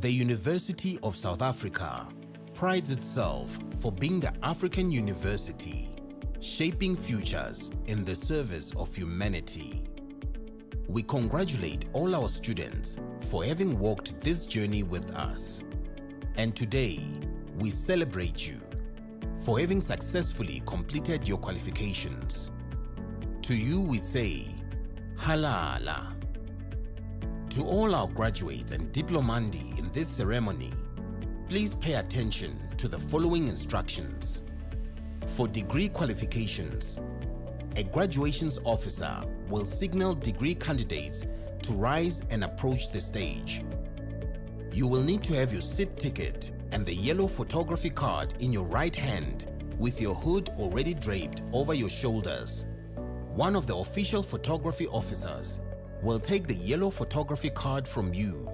The University of South Africa prides itself for being the African university shaping futures in the service of humanity. We congratulate all our students for having walked this journey with us. And today, we celebrate you for having successfully completed your qualifications. To you we say, Halala. To all our graduates and diplomandi in this ceremony, please pay attention to the following instructions. For degree qualifications, a graduations officer will signal degree candidates to rise and approach the stage. You will need to have your seat ticket and the yellow photography card in your right hand with your hood already draped over your shoulders. One of the official photography officers will take the yellow photography card from you.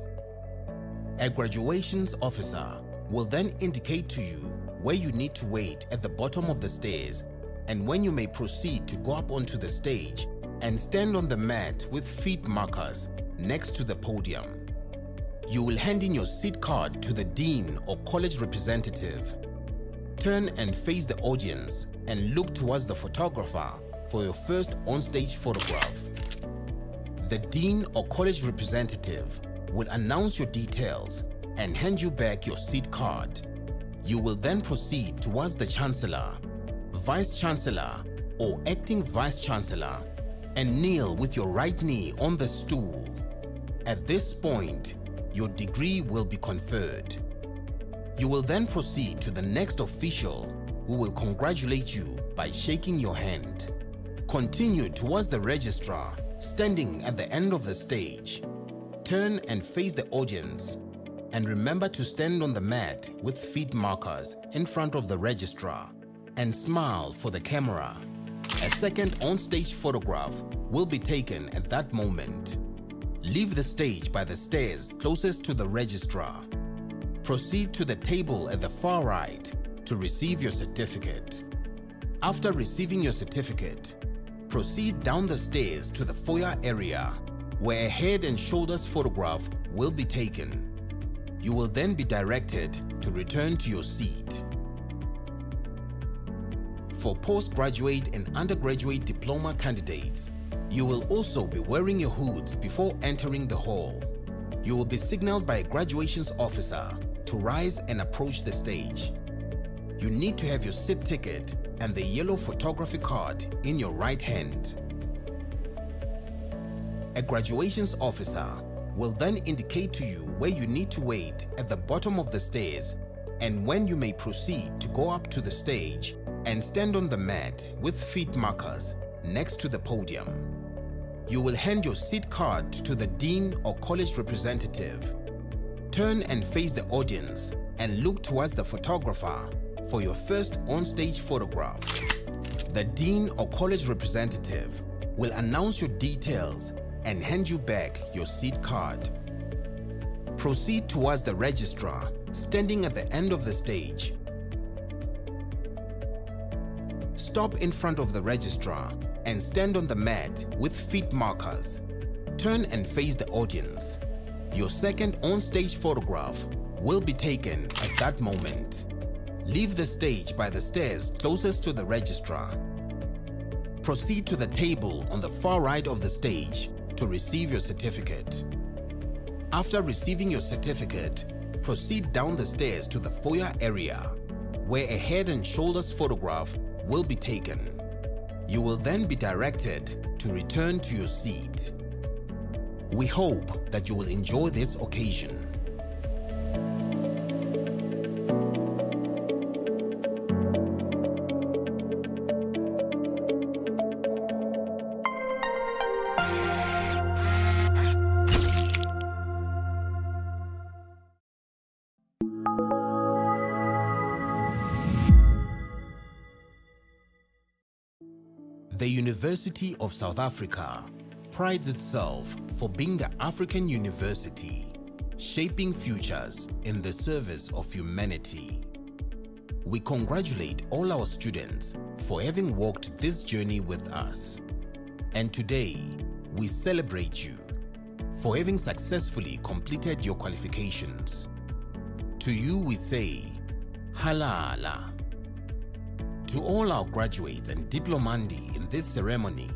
A graduations officer will then indicate to you where you need to wait at the bottom of the stairs and when you may proceed to go up onto the stage and stand on the mat with feet markers next to the podium. You will hand in your seat card to the dean or college representative. Turn and face the audience and look towards the photographer for your first on-stage photograph. The dean or college representative will announce your details and hand you back your seat card. You will then proceed towards the chancellor, vice chancellor, or acting vice chancellor and kneel with your right knee on the stool. At this point, your degree will be conferred. You will then proceed to the next official who will congratulate you by shaking your hand. Continue towards the registrar standing at the end of the stage. Turn and face the audience and remember to stand on the mat with feet markers in front of the registrar and smile for the camera. A second on-stage photograph will be taken at that moment. Leave the stage by the stairs closest to the registrar. Proceed to the table at the far right to receive your certificate. After receiving your certificate, proceed down the stairs to the foyer area where a head and shoulders photograph will be taken. You will then be directed to return to your seat. For postgraduate and undergraduate diploma candidates, you will also be wearing your hoods before entering the hall. You will be signaled by a graduations officer to rise and approach the stage. You need to have your seat ticket and the yellow photography card in your right hand. A graduations officer will then indicate to you where you need to wait at the bottom of the stairs and when you may proceed to go up to the stage and stand on the mat with feet markers next to the podium. You will hand your seat card to the dean or college representative. Turn and face the audience and look towards the photographer for your first on-stage photograph. The dean or college representative will announce your details and hand you back your seat card. Proceed towards the registrar standing at the end of the stage. Stop in front of the registrar and stand on the mat with feet markers. Turn and face the audience. Your second on-stage photograph will be taken at that moment. Leave the stage by the stairs closest to the registrar. Proceed to the table on the far right of the stage to receive your certificate. After receiving your certificate, proceed down the stairs to the foyer area where a head and shoulders photograph will be taken. You will then be directed to return to your seat. We hope that you will enjoy this occasion. The University of South Africa prides itself for being the African university shaping futures in the service of humanity. We congratulate all our students for having walked this journey with us. And today, we celebrate you for having successfully completed your qualifications. To you we say, Halala. To all our graduates and diplomandi in this ceremony,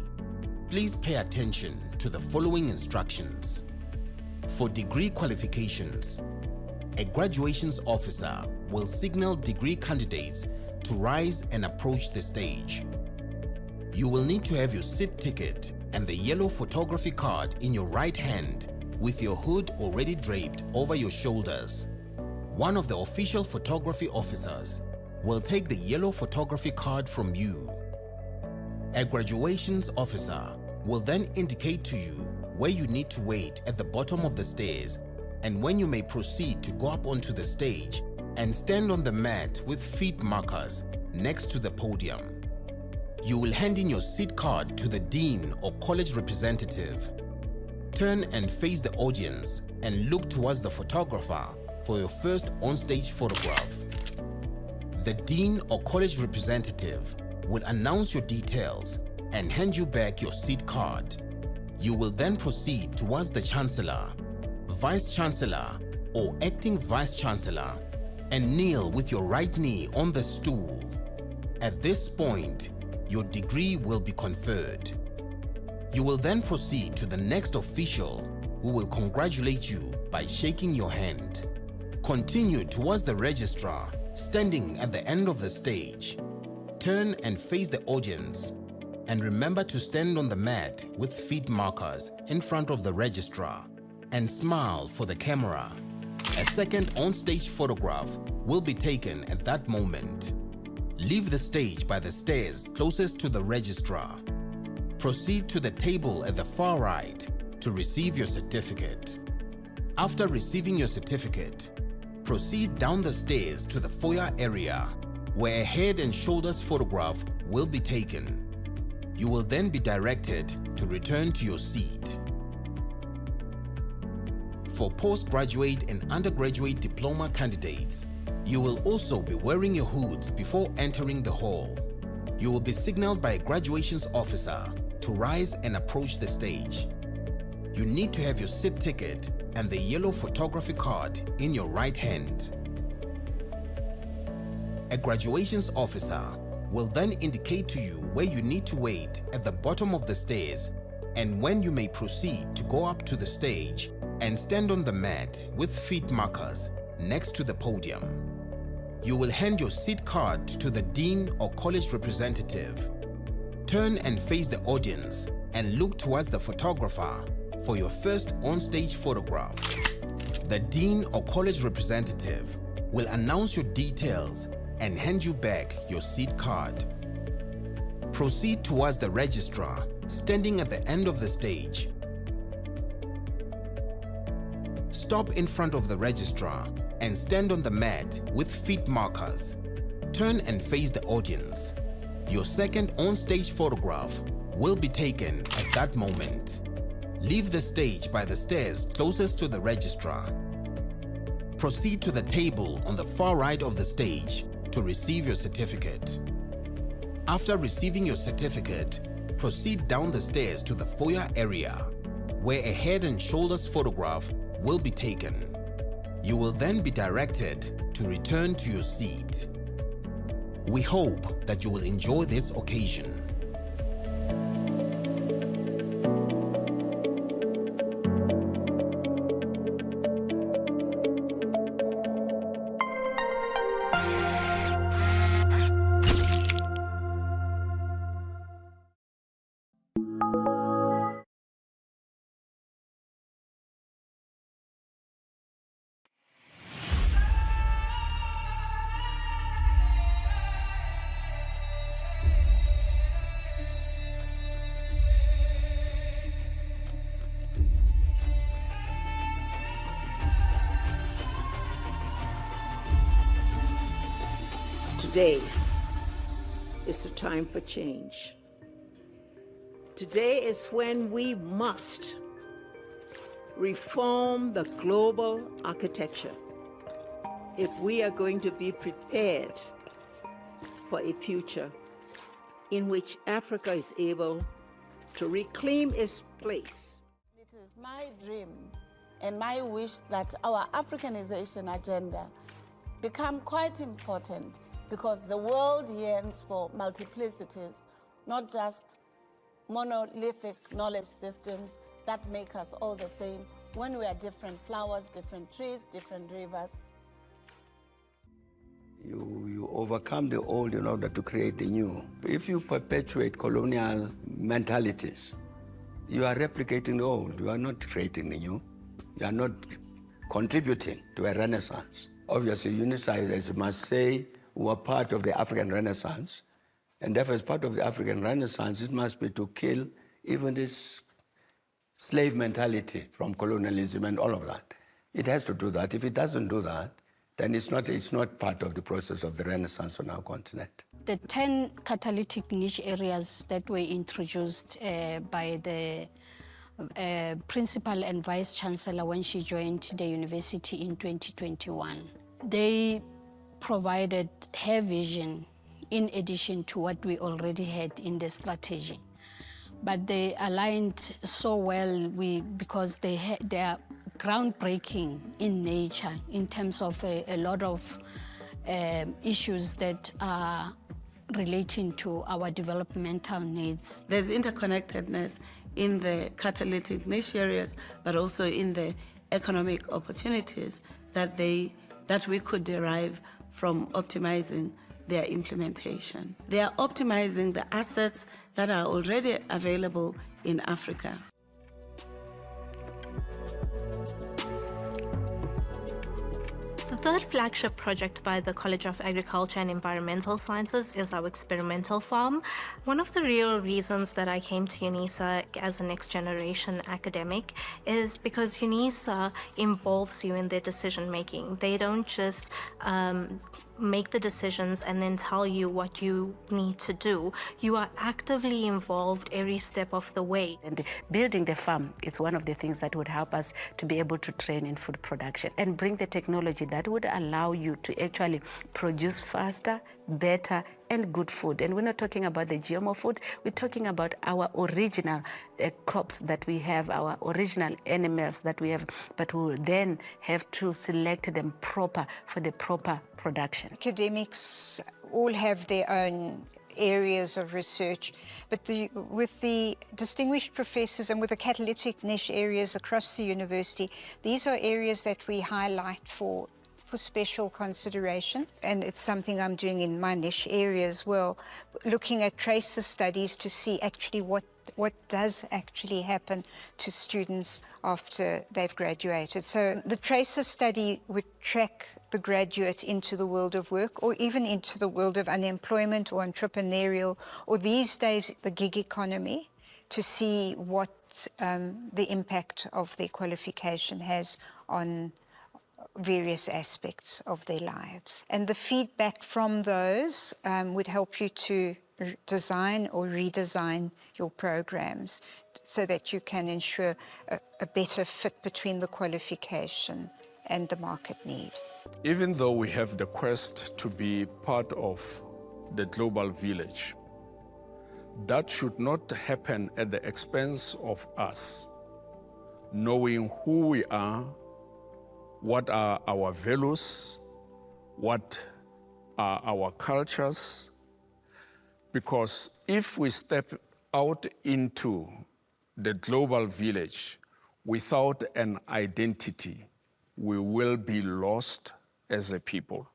please pay attention to the following instructions. For degree qualifications, a graduations officer will signal degree candidates to rise and approach the stage. You will need to have your seat ticket and the yellow photography card in your right hand with your hood already draped over your shoulders. One of the official photography officers will take the yellow photography card from you. A graduations officer will then indicate to you where you need to wait at the bottom of the stairs and when you may proceed to go up onto the stage and stand on the mat with feet markers next to the podium. You will hand in your seat card to the dean or college representative. Turn and face the audience and look towards the photographer for your first on-stage photograph. The dean or college representative will announce your details and hand you back your seat card. You will then proceed towards the chancellor, vice chancellor or acting vice chancellor and kneel with your right knee on the stool. At this point, your degree will be conferred. You will then proceed to the next official who will congratulate you by shaking your hand. Continue towards the registrar standing at the end of the stage. Turn and face the audience and remember to stand on the mat with feet markers in front of the registrar and smile for the camera. A second on-stage photograph will be taken at that moment. Leave the stage by the stairs closest to the registrar. Proceed to the table at the far right to receive your certificate. After receiving your certificate, proceed down the stairs to the foyer area where a head and shoulders photograph will be taken. You will then be directed to return to your seat. For postgraduate and undergraduate diploma candidates, you will also be wearing your hoods before entering the hall. You will be signaled by a graduations officer to rise and approach the stage. You need to have your seat ticket and the yellow photography card in your right hand. A graduations officer will then indicate to you where you need to wait at the bottom of the stairs and when you may proceed to go up to the stage and stand on the mat with feet markers next to the podium. You will hand your seat card to the dean or college representative. Turn and face the audience and look towards the photographer for your first on-stage photograph. The dean or college representative will announce your details and hand you back your seat card. Proceed towards the registrar standing at the end of the stage. Stop in front of the registrar and stand on the mat with feet markers. Turn and face the audience. Your second on-stage photograph will be taken at that moment. Leave the stage by the stairs closest to the registrar. Proceed to the table on the far right of the stage to receive your certificate. After receiving your certificate, proceed down the stairs to the foyer area, where a head and shoulders photograph will be taken. You will then be directed to return to your seat. We hope that you will enjoy this occasion. Today is the time for change. Today is when we must reform the global architecture if we are going to be prepared for a future in which Africa is able to reclaim its place. It is my dream and my wish that our Africanization agenda become quite important because the world yearns for multiplicities, not just monolithic knowledge systems that make us all the same when we are different flowers, different trees, different rivers. You overcome the old in order to create the new. If you perpetuate colonial mentalities, you are replicating the old. You are not creating the new. You are not contributing to a renaissance. Obviously, UNICEF must say we are part of the African Renaissance, and therefore as part of the African Renaissance, it must be to kill even this slave mentality from colonialism and all of that. It has to do that. If it doesn't do that, then it's not part of the process of the Renaissance on our continent. The 10 catalytic niche areas that were introduced by the principal and vice chancellor when she joined the university in 2021. They provided her vision in addition to what we already had in the strategy. But they aligned so well because they are groundbreaking in nature in terms of a lot of issues that are relating to our developmental needs. There's interconnectedness in the catalytic niche areas, but also in the economic opportunities that we could derive from optimizing their implementation. They are optimizing the assets that are already available in Africa. The third flagship project by the College of Agriculture and Environmental Sciences is our experimental farm. One of the real reasons that I came to UNISA as a next generation academic is because UNISA involves you in their decision making. They don't just make the decisions and then tell you what you need to do. You are actively involved every step of the way. And building the farm is one of the things that would help us to be able to train in food production and bring the technology that would allow you to actually produce faster, better, and good food. And we're not talking about the GMO food, we're talking about our original crops that we have, our original animals that we have, but we will then have to select them proper for the proper production. Academics all have their own areas of research, but with the distinguished professors and with the catalytic niche areas across the university, these are areas that we highlight for special consideration, and it's something I'm doing in my niche area as well, looking at tracer studies to see actually what does actually happen to students after they've graduated. So the tracer study would track the graduate into the world of work or even into the world of unemployment or entrepreneurial, or these days the gig economy, to see what the impact of their qualification has on various aspects of their lives. And the feedback from those would help you to design or redesign your programs so that you can ensure a better fit between the qualification and the market need. Even though we have the quest to be part of the global village, that should not happen at the expense of us knowing who we are, what are our values, what are our cultures, because if we step out into the global village without an identity, we will be lost as a people.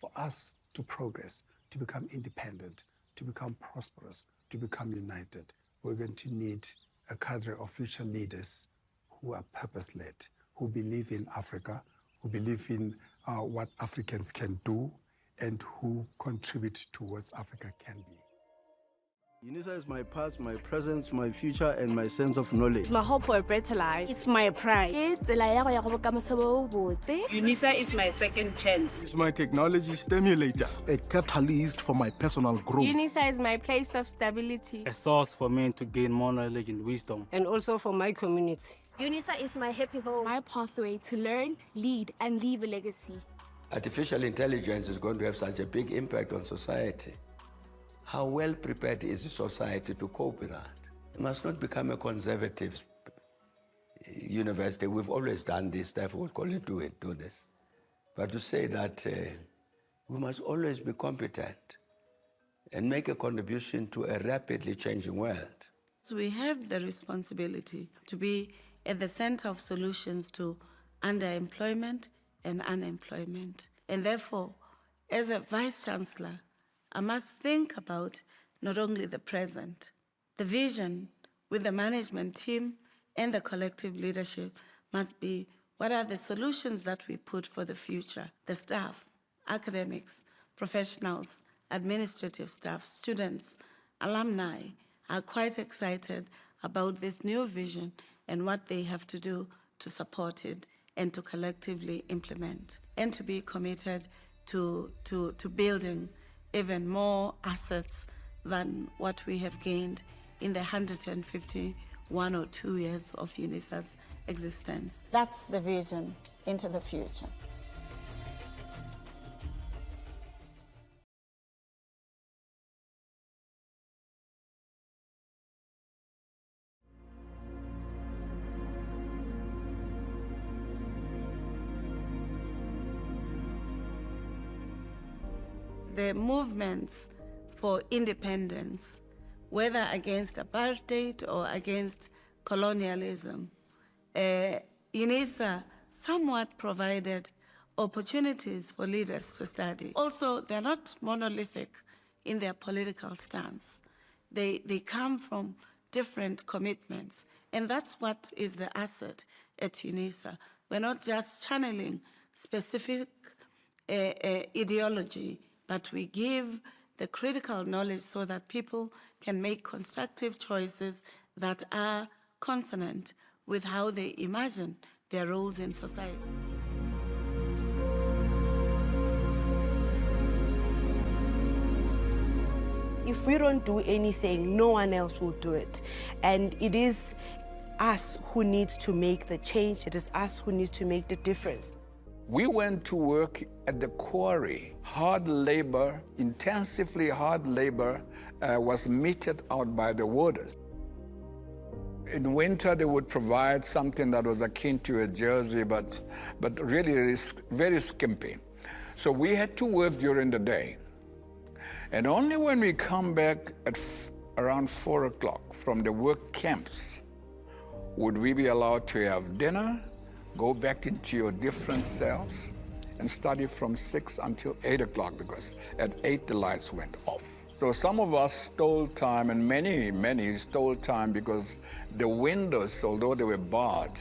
For us to progress, to become independent, to become prosperous, to become united, we're going to need a cadre of future leaders who are purpose-led, who believe in Africa, who believe in what Africans can do, and who contribute to what Africa can be. UNISA is my past, my present, my future, and my sense of knowledge. My hope for a better life. It's my pride. UNISA is my second chance. It's my technology stimulator. It's a catalyst for my personal growth. UNISA is my place of stability. A source for me to gain more knowledge and wisdom. And also for my community. UNISA is my happy home. My pathway to learn, lead, and leave a legacy. Artificial intelligence is going to have such a big impact on society. How well prepared is the society to cope with that? It must not become a conservative university, we've always done this, therefore we'll call you do this. But to say that we must always be competent and make a contribution to a rapidly changing world. So we have the responsibility to be at the center of solutions to underemployment and unemployment. And therefore, as a Vice Chancellor, I must think about not only the present, the vision with the management team and the collective leadership must be what are the solutions that we put for the future. The staff, academics, professionals, administrative staff, students, alumni are quite excited about this new vision and what they have to do to support it and to collectively implement and to be committed to building even more assets than what we have gained in the 151 or 2 years of UNISA's existence. That's the vision into the future. The movements for independence, whether against apartheid or against colonialism, UNISA somewhat provided opportunities for leaders to study. Also, they're not monolithic in their political stance. They come from different commitments, and that's what is the asset at UNISA. We're not just channeling specific ideology, but we give the critical knowledge so that people can make constructive choices that are consonant with how they imagine their roles in society. If we don't do anything, no one else will do it. And it is us who need to make the change. It is us who need to make the difference. We went to work at the quarry. Hard labor, intensively hard labor, was meted out by the warders. In winter, they would provide something that was akin to a jersey, but really very skimpy. So we had to work during the day. And only when we come back at around 4 o'clock from the work camps would we be allowed to have dinner, go back into your different cells, and study from 6 until 8 o'clock, because at 8 the lights went off. So some of us stole time, and many stole time because the windows, although they were barred,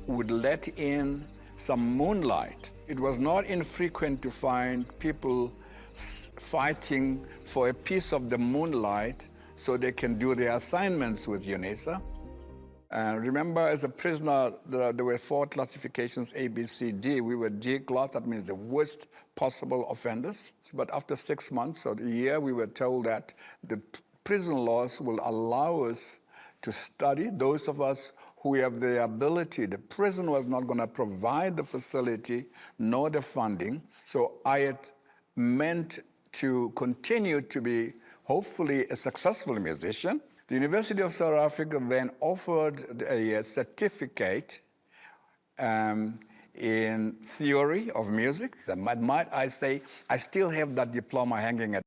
would let in some moonlight. It was not infrequent to find people fighting for a piece of the moonlight so they can do their assignments with UNISA. Remember, as a prisoner, there were 4 classifications, A, B, C, D. We were D class, that means the worst possible offenders. But after 6 months or a year, we were told that the prison laws will allow us to study. Those of us who have the ability, the prison was not going to provide the facility nor the funding. So I had meant to continue to be, hopefully, a successful musician. The University of South Africa then offered a certificate in theory of music. So might I say, I still have that diploma hanging at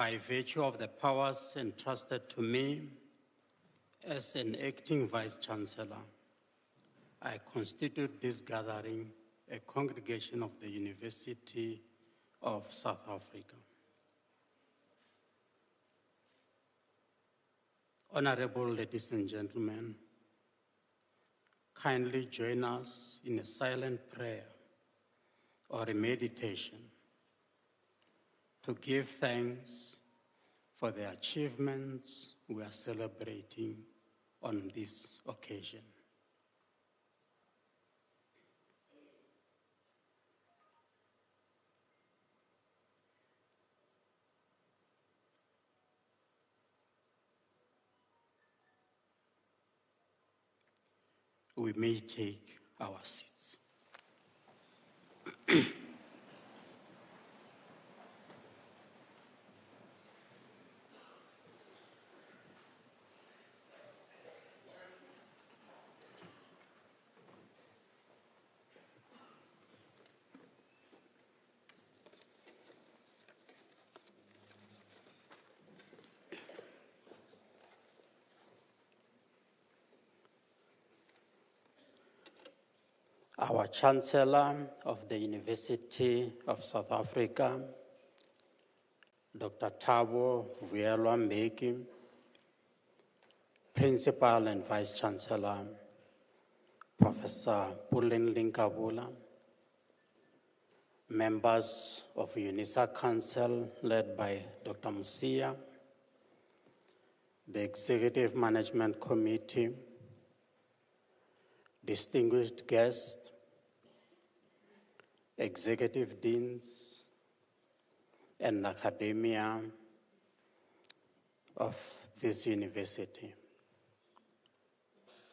by virtue of the powers entrusted to me as an acting Vice-Chancellor, I constitute this gathering a congregation of the University of South Africa. Honorable ladies and gentlemen, kindly join us in a silent prayer or a meditation to give thanks for the achievements we are celebrating on this occasion. We may take our seats. Our Chancellor of the University of South Africa, Dr. Thabo Vuyelwa-Mbeki, Principal and Vice-Chancellor, Professor Pulin Linkabula, members of UNISA Council led by Dr. Musia, the Executive Management Committee, distinguished guests, executive deans, and academia of this university,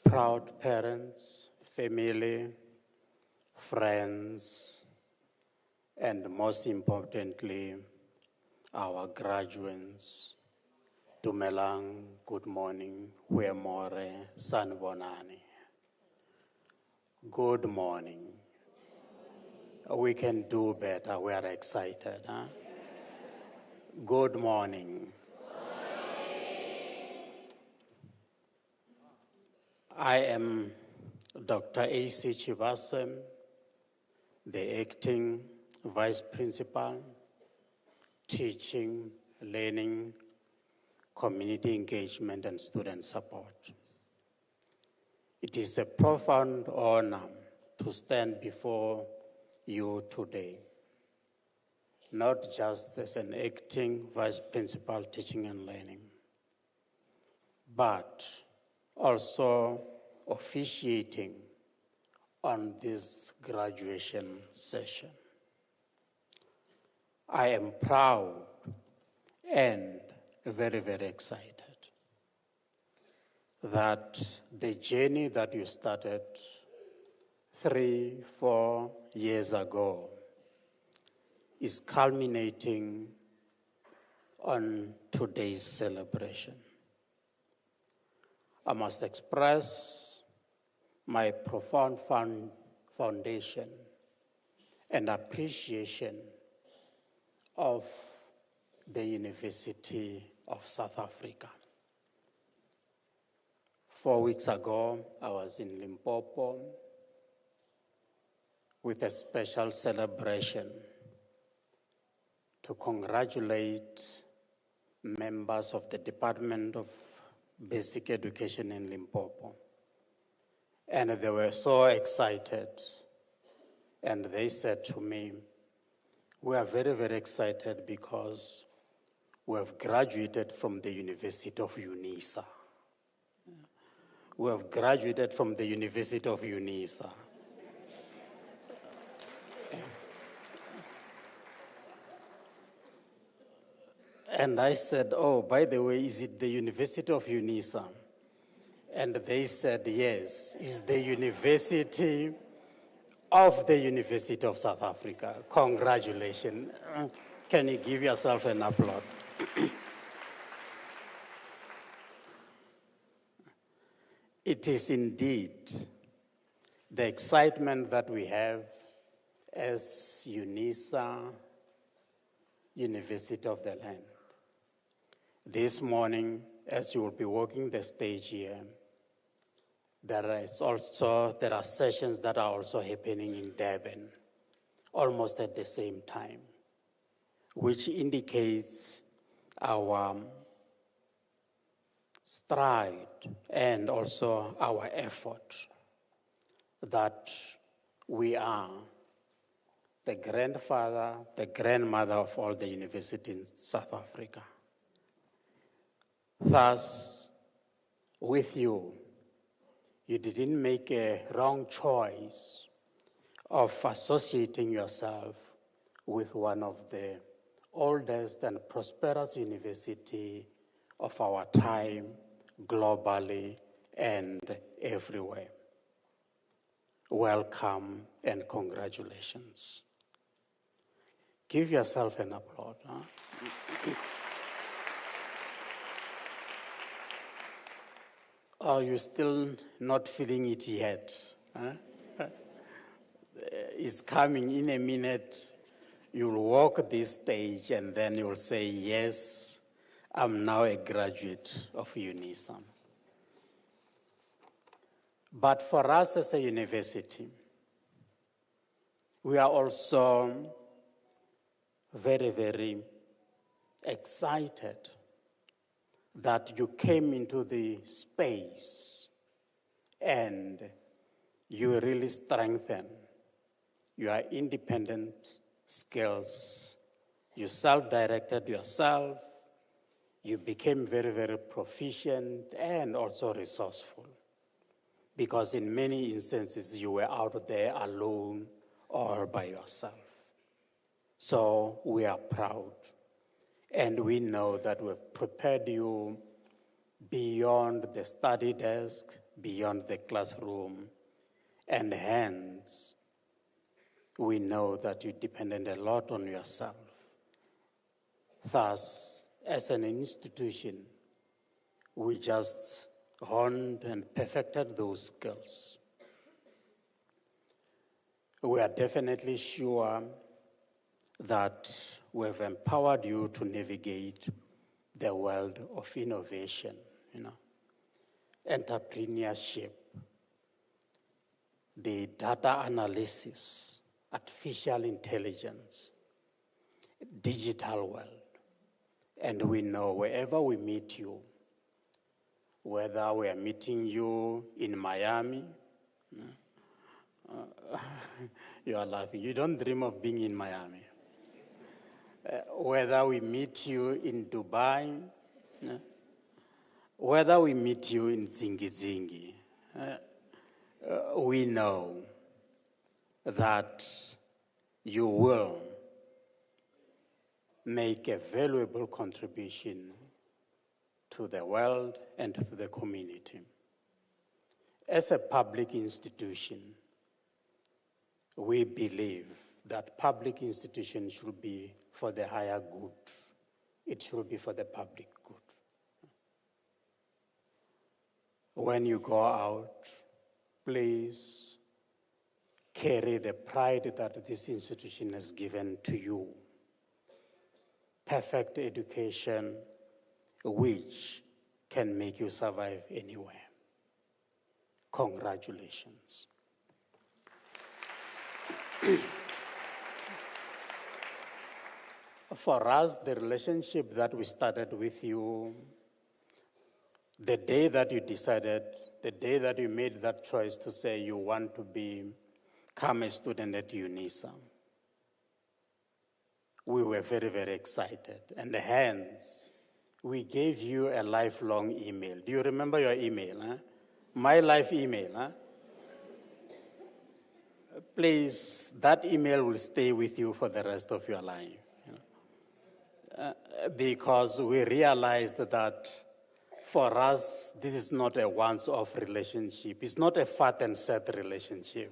proud parents, family, friends, and most importantly, our graduates. Dumelang, good morning, Huemore, Sanbonani. Good morning. We can do better. We are excited. Huh? Good morning. I am Dr. A.C. Chibasem, the acting Vice Principal, Teaching, Learning, Community Engagement, and Student Support. It is a profound honor to stand before you today, not just as an acting Vice Principal Teaching and Learning, but also officiating on this graduation session. I am proud and very, very excited that the journey that you started 3-4 years ago is culminating on today's celebration. I must express my profound foundation and appreciation of the University of South Africa. 4 weeks ago, I was in Limpopo with a special celebration to congratulate members of the Department of Basic Education in Limpopo. And they were so excited. And they said to me, we are very, very excited because we have graduated from the University of UNISA. We have graduated from the University of UNISA. And I said, oh, by the way, is it the University of UNISA? And they said, yes, it's the University of the University of South Africa. Congratulations. Can you give yourself an applause? It is indeed the excitement that we have as UNISA, University of the Land, This morning, as you will be walking the stage here, there are sessions that are also happening in Durban, almost at the same time, which indicates our stride and also our effort that we are the grandfather, the grandmother of all the universities in South Africa. Thus, with you, you didn't make a wrong choice of associating yourself with one of the oldest and prosperous universities of our time, globally and everywhere. Welcome and congratulations. Give yourself an applause. Huh? Are you still not feeling it yet? Huh? It's coming in a minute. You'll walk this stage and then you'll say, yes, I'm now a graduate of UNISA. But for us as a university, we are also very, very excited that you came into the space and you really strengthen your independent skills. You self-directed yourself. You became very, very proficient and also resourceful, because in many instances you were out there alone or by yourself. So we are proud, and we know that we've prepared you beyond the study desk, beyond the classroom, and hence we know that you depended a lot on yourself. Thus, as an institution, we just honed and perfected those skills. We are definitely sure that we've empowered you to navigate the world of innovation, entrepreneurship, the data analysis, artificial intelligence, digital world. And we know wherever we meet you, whether we are meeting you in Miami, you are laughing. You don't dream of being in Miami. Whether we meet you in Dubai, whether we meet you in Zingi, we know that you will make a valuable contribution to the world and to the community. As a public institution, we believe that public institutions should be for the higher good. It should be for the public good. When you go out, please carry the pride that this institution has given to you. Perfect education, which can make you survive anywhere. Congratulations. For us, the relationship that we started with you, the day that you decided, the day that you made that choice to say you want to become a student at UNISA, we were very, very excited. And hence, we gave you a lifelong email. Do you remember your email? Huh? My life email. Huh? Please, that email will stay with you for the rest of your life. Because we realized that for us, this is not a once-off relationship. It's not a fat and set relationship.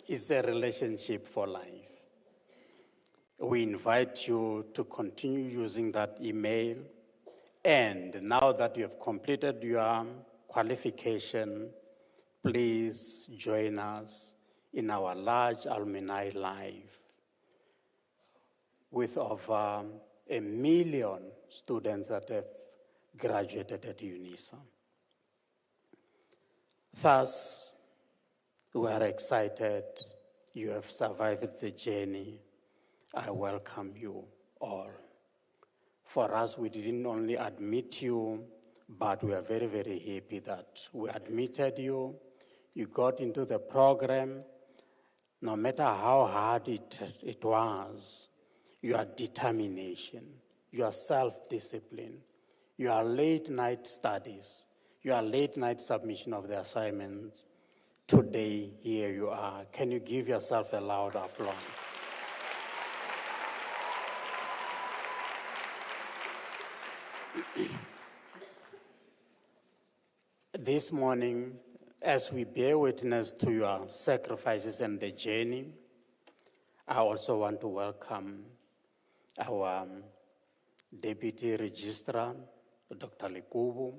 It's a relationship for life. We invite you to continue using that email. And now that you have completed your qualification, please join us in our large alumni life with over 1 million students that have graduated at UNISA. Thus, we are excited. You have survived the journey. I welcome you all. For us, we didn't only admit you, but we are very, very happy that we admitted you. You got into the program. No matter how hard it was, your determination, your self-discipline, your late-night studies, your late-night submission of the assignments, today, here you are. Can you give yourself a loud applause? This morning, as we bear witness to your sacrifices and the journey, I also want to welcome our Deputy Registrar, Dr. Lekubu.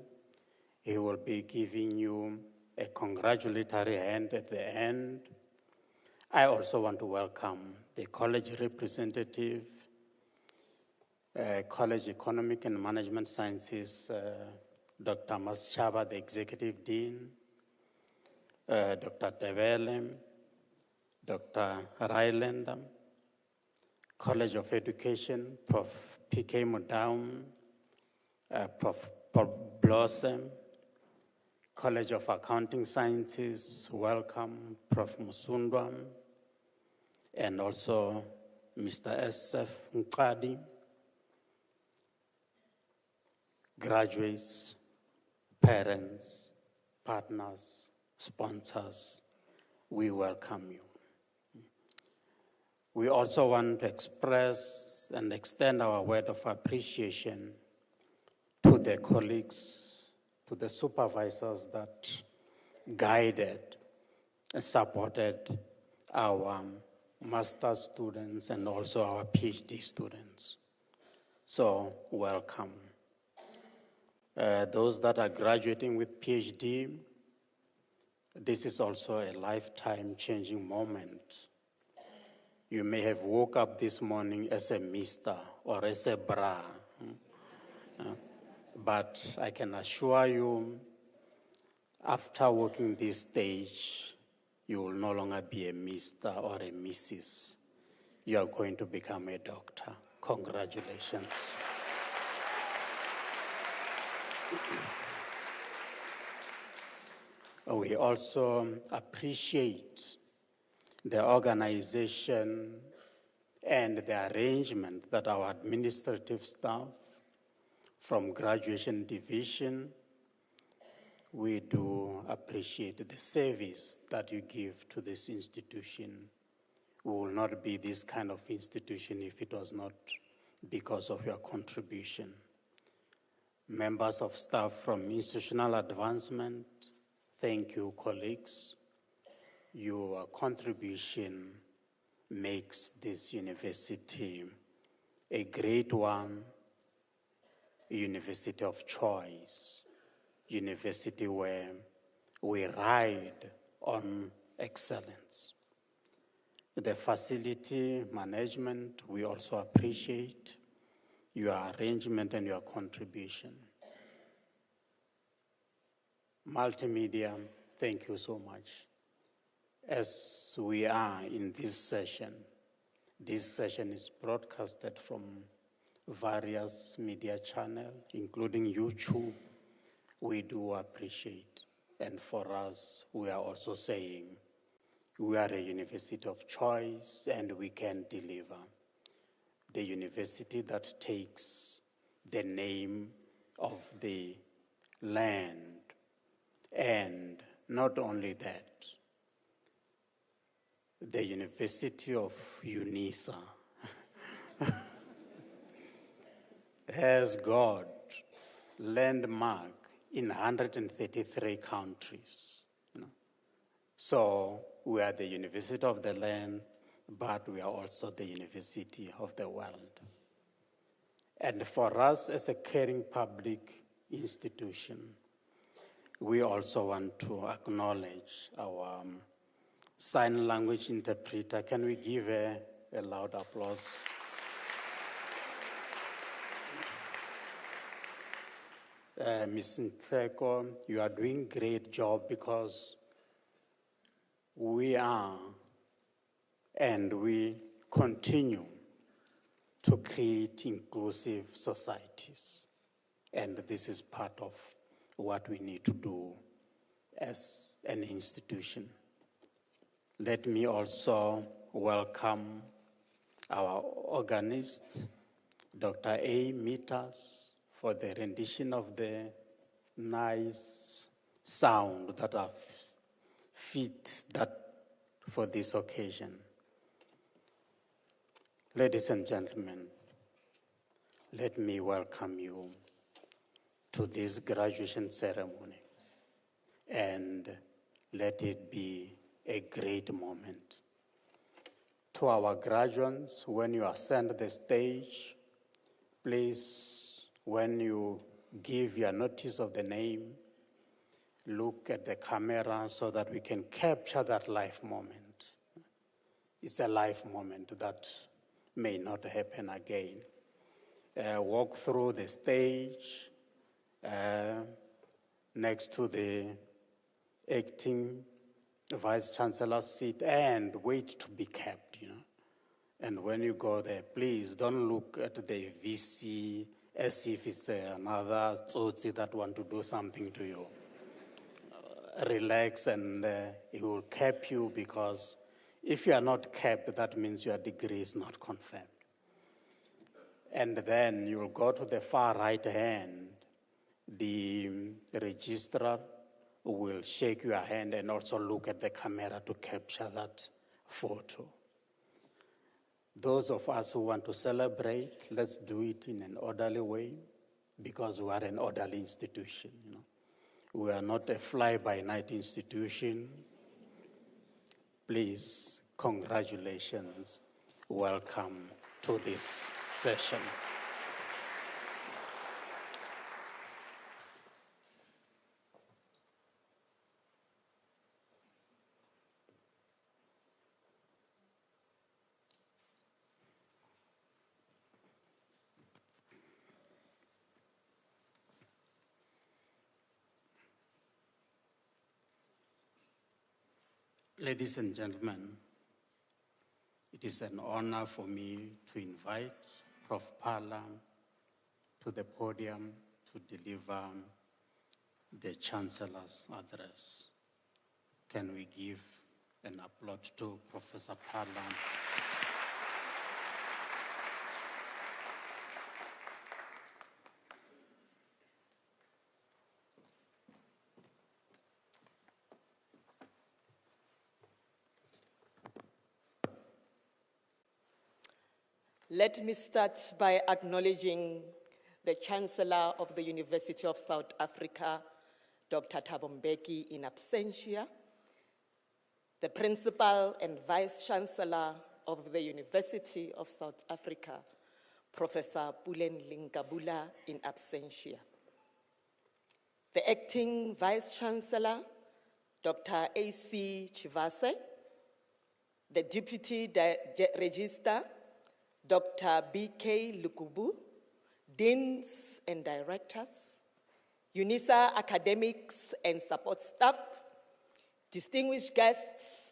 He will be giving you a congratulatory hand at the end. I also want to welcome the college representative, College Economic and Management Sciences, Dr. Maschaba, the Executive Dean, Dr. Tevele, Dr. Rylander, College of Education, Prof. P.K. Mudaum, Prof. Blossom, College of Accounting Sciences, welcome, Prof. Musundwa, and also Mr. S.F. Mqadi. Graduates, parents, partners, sponsors, we welcome you. We also want to express and extend our word of appreciation to the colleagues, to the supervisors that guided and supported our master's students and also our PhD students. So, welcome. Those that are graduating with PhD, this is also a lifetime-changing moment. You may have woke up this morning as a mister or as a bra, but I can assure you, after walking this stage, you will no longer be a mister or a missus. You are going to become a doctor. Congratulations. We also appreciate the organization and the arrangement that our administrative staff from graduation division, we do appreciate the service that you give to this institution. We will not be this kind of institution if it was not because of your contribution. Members of staff from institutional advancement, thank you, colleagues. Your contribution makes this university a great one, a university of choice, university where we ride on excellence. The facility management, we also appreciate your arrangement and your contribution. Multimedia, thank you so much. As we are in this session is broadcasted from various media channels, including YouTube. We do appreciate, and for us, we are also saying we are a university of choice and we can deliver. The university that takes the name of the land, and not only that, the University of UNISA has got landmark in 133 countries. So we are the University of the land, but we are also the University of the world. And for us as a caring public institution, we also want to acknowledge our sign language interpreter. Can we give a loud applause? Ms. Ntleko, you are doing a great job because we are and we continue to create inclusive societies. And this is part of what we need to do as an institution. Let me also welcome our organist, Dr. A. Meters, for the rendition of the nice sound that have fit that for this occasion. Ladies and gentlemen, let me welcome you to this graduation ceremony, and let it be a great moment. To our graduates, when you ascend the stage, please, when you give your notice of the name, look at the camera so that we can capture that life moment. It's a life moment that may not happen again. Walk through the stage next to the acting Vice Chancellor's seat and wait to be kept, And when you go there, please don't look at the VC as if it's another tsotsi that want to do something to you. Relax, and he will cap you, because if you are not capped, that means your degree is not confirmed. And then you will go to the far right hand. The registrar will shake your hand and also look at the camera to capture that photo. Those of us who want to celebrate, let's do it in an orderly way, because we are an orderly institution. We are not a fly-by-night institution. Please, congratulations. Welcome to this session. Ladies and gentlemen, it is an honor for me to invite Prof. Pala to the podium to deliver the Chancellor's address. Can we give an applause to Professor Pala? Let me start by acknowledging the Chancellor of the University of South Africa, Dr. Thabo Mbeki in absentia, the Principal and Vice Chancellor of the University of South Africa, Professor Pulen Linkabula in absentia, the Acting Vice Chancellor, Dr. A.C. Chivase, the Deputy Registrar, Dr. B.K. Lukubu, Deans and Directors, UNISA academics and support staff, distinguished guests,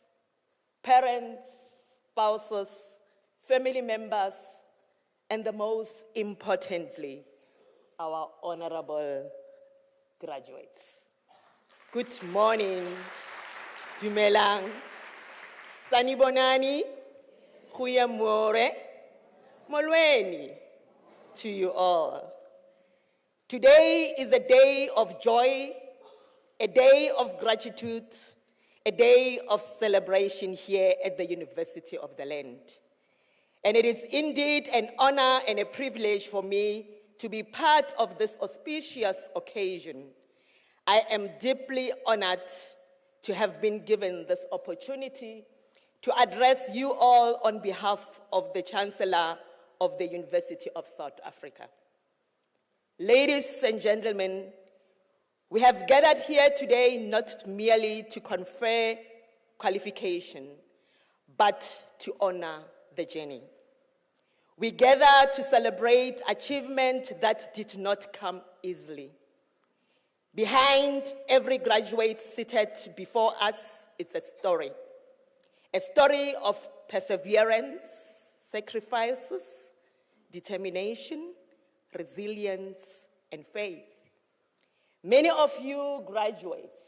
parents, spouses, family members, and the most importantly, our honorable graduates. Good morning, Dumelang, Sanibonani, Huyamore, Molweni, to you all. Today is a day of joy, a day of gratitude, a day of celebration here at the University of the Land. And it is indeed an honor and a privilege for me to be part of this auspicious occasion. I am deeply honored to have been given this opportunity to address you all on behalf of the Chancellor of the University of South Africa. Ladies and gentlemen, we have gathered here today not merely to confer qualification, but to honor the journey. We gather to celebrate achievement that did not come easily. Behind every graduate seated before us, it's a story of perseverance, sacrifices, determination, resilience, and faith. Many of you graduates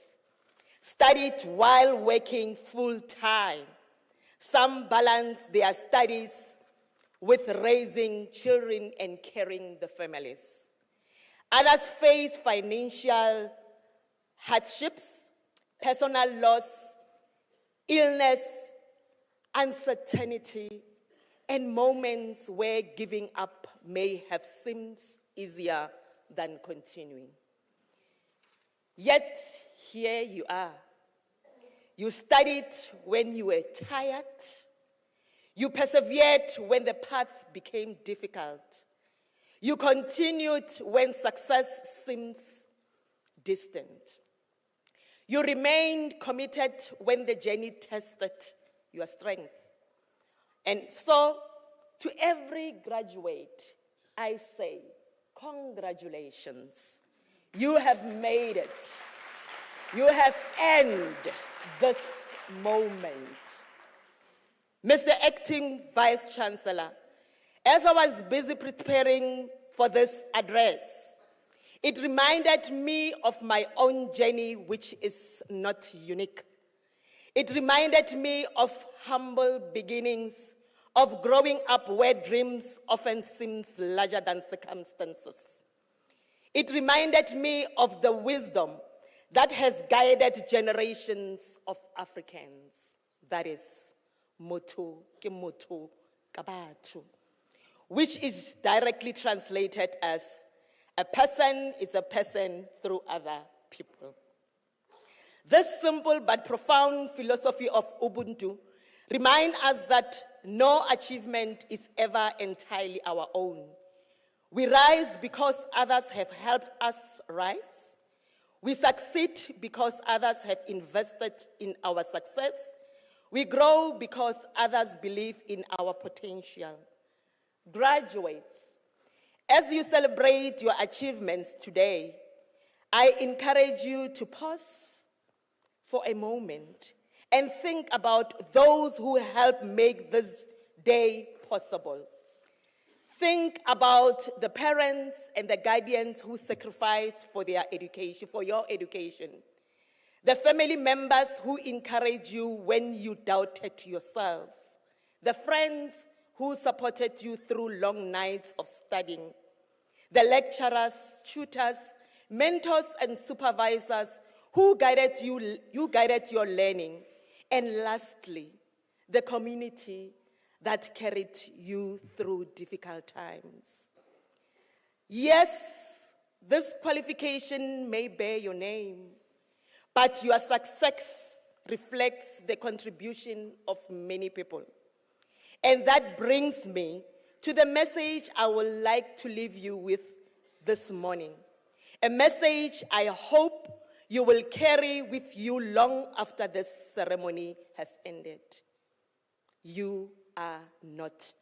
studied while working full-time. Some balance their studies with raising children and caring the families. Others face financial hardships, personal loss, illness, uncertainty, and moments where giving up may have seemed easier than continuing. Yet, here you are. You studied when you were tired. You persevered when the path became difficult. You continued when success seems distant. You remained committed when the journey tested your strength. And so, to every graduate, I say, congratulations. You have made it. You have earned this moment. Mr. Acting Vice Chancellor, as I was busy preparing for this address, it reminded me of my own journey, which is not unique. It reminded me of humble beginnings, of growing up where dreams often seem larger than circumstances. It reminded me of the wisdom that has guided generations of Africans. That is, moto ke moto ka batho, which is directly translated as a person is a person through other people. This simple but profound philosophy of Ubuntu reminds us that no achievement is ever entirely our own. We rise because others have helped us rise. We succeed because others have invested in our success. We grow because others believe in our potential. Graduates, as you celebrate your achievements today, I encourage you to pause for a moment and think about those who helped make this day possible. Think about the parents and the guardians who sacrificed for their education, for your education. The family members who encouraged you when you doubted yourself. The friends who supported you through long nights of studying. The lecturers, tutors, mentors, and supervisors who guided your learning. And lastly, the community that carried you through difficult times. Yes, this qualification may bear your name, but your success reflects the contribution of many people. And that brings me to the message I would like to leave you with this morning. A message I hope you will carry with you long after this ceremony has ended. You are not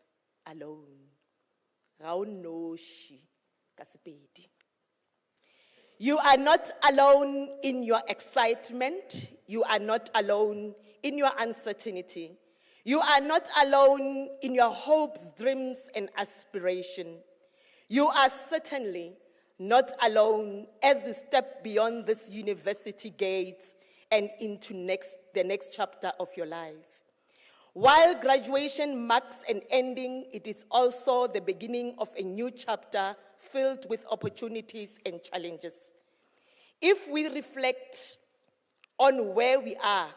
alone. You are not alone in your excitement. You are not alone in your uncertainty. You are not alone in your hopes, dreams, and aspirations. You are certainly not alone as you step beyond this university gates and into the next chapter of your life. While graduation marks an ending, it is also the beginning of a new chapter filled with opportunities and challenges. If we reflect on where we are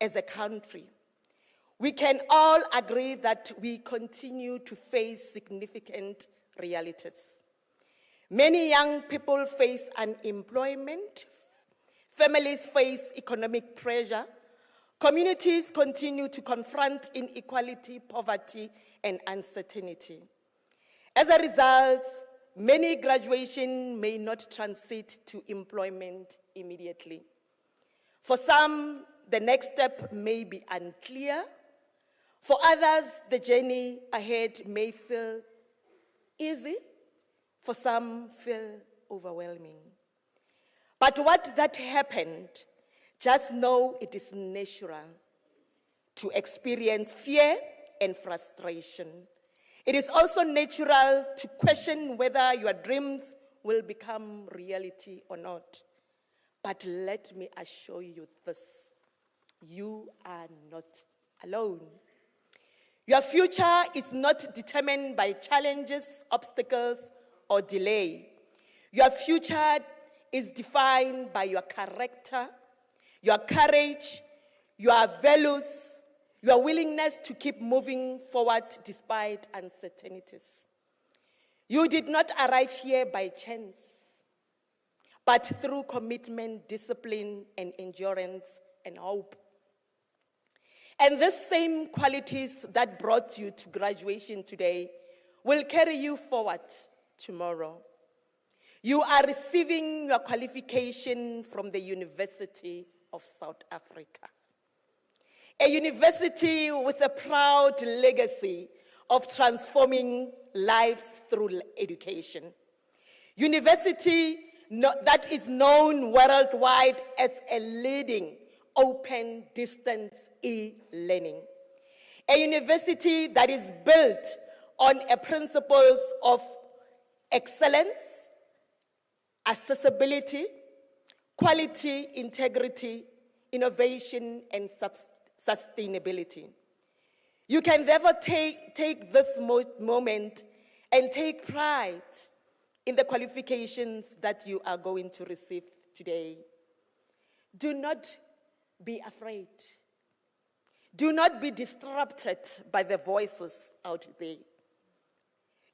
as a country, we can all agree that we continue to face significant realities. Many young people face unemployment, families face economic pressure, communities continue to confront inequality, poverty, and uncertainty. As a result, many graduations may not transit to employment immediately. For some, the next step may be unclear. For others, the journey ahead may feel easy. For some, feel overwhelming. But what that happened, just know it is natural to experience fear and frustration. It is also natural to question whether your dreams will become reality or not. But let me assure you this, you are not alone. Your future is not determined by challenges, obstacles, or delay. Your future is defined by your character, your courage, your values, your willingness to keep moving forward despite uncertainties. You did not arrive here by chance, but through commitment, discipline, and endurance and hope. And these same qualities that brought you to graduation today will carry you forward tomorrow. You are receiving your qualification from the University of South Africa, a university with a proud legacy of transforming lives through education. University that is known worldwide as a leading open distance e-learning. A university that is built on principles of excellence, accessibility, quality, integrity, innovation, and sustainability. You can therefore take this moment and take pride in the qualifications that you are going to receive today. Do not be afraid. Do not be disrupted by the voices out there.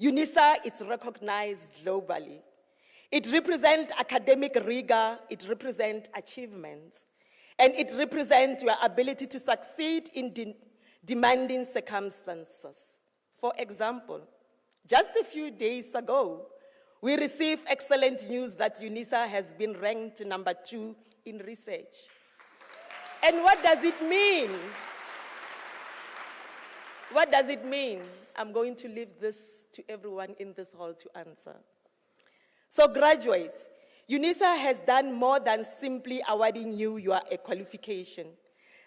UNISA is recognized globally. It represents academic rigor, it represents achievements, and it represents your ability to succeed in demanding circumstances. For example, just a few days ago, we received excellent news that UNISA has been ranked #2 in research. And what does it mean? What does it mean? I'm going to leave this to everyone in this hall to answer. So graduates, UNISA has done more than simply awarding you your qualification.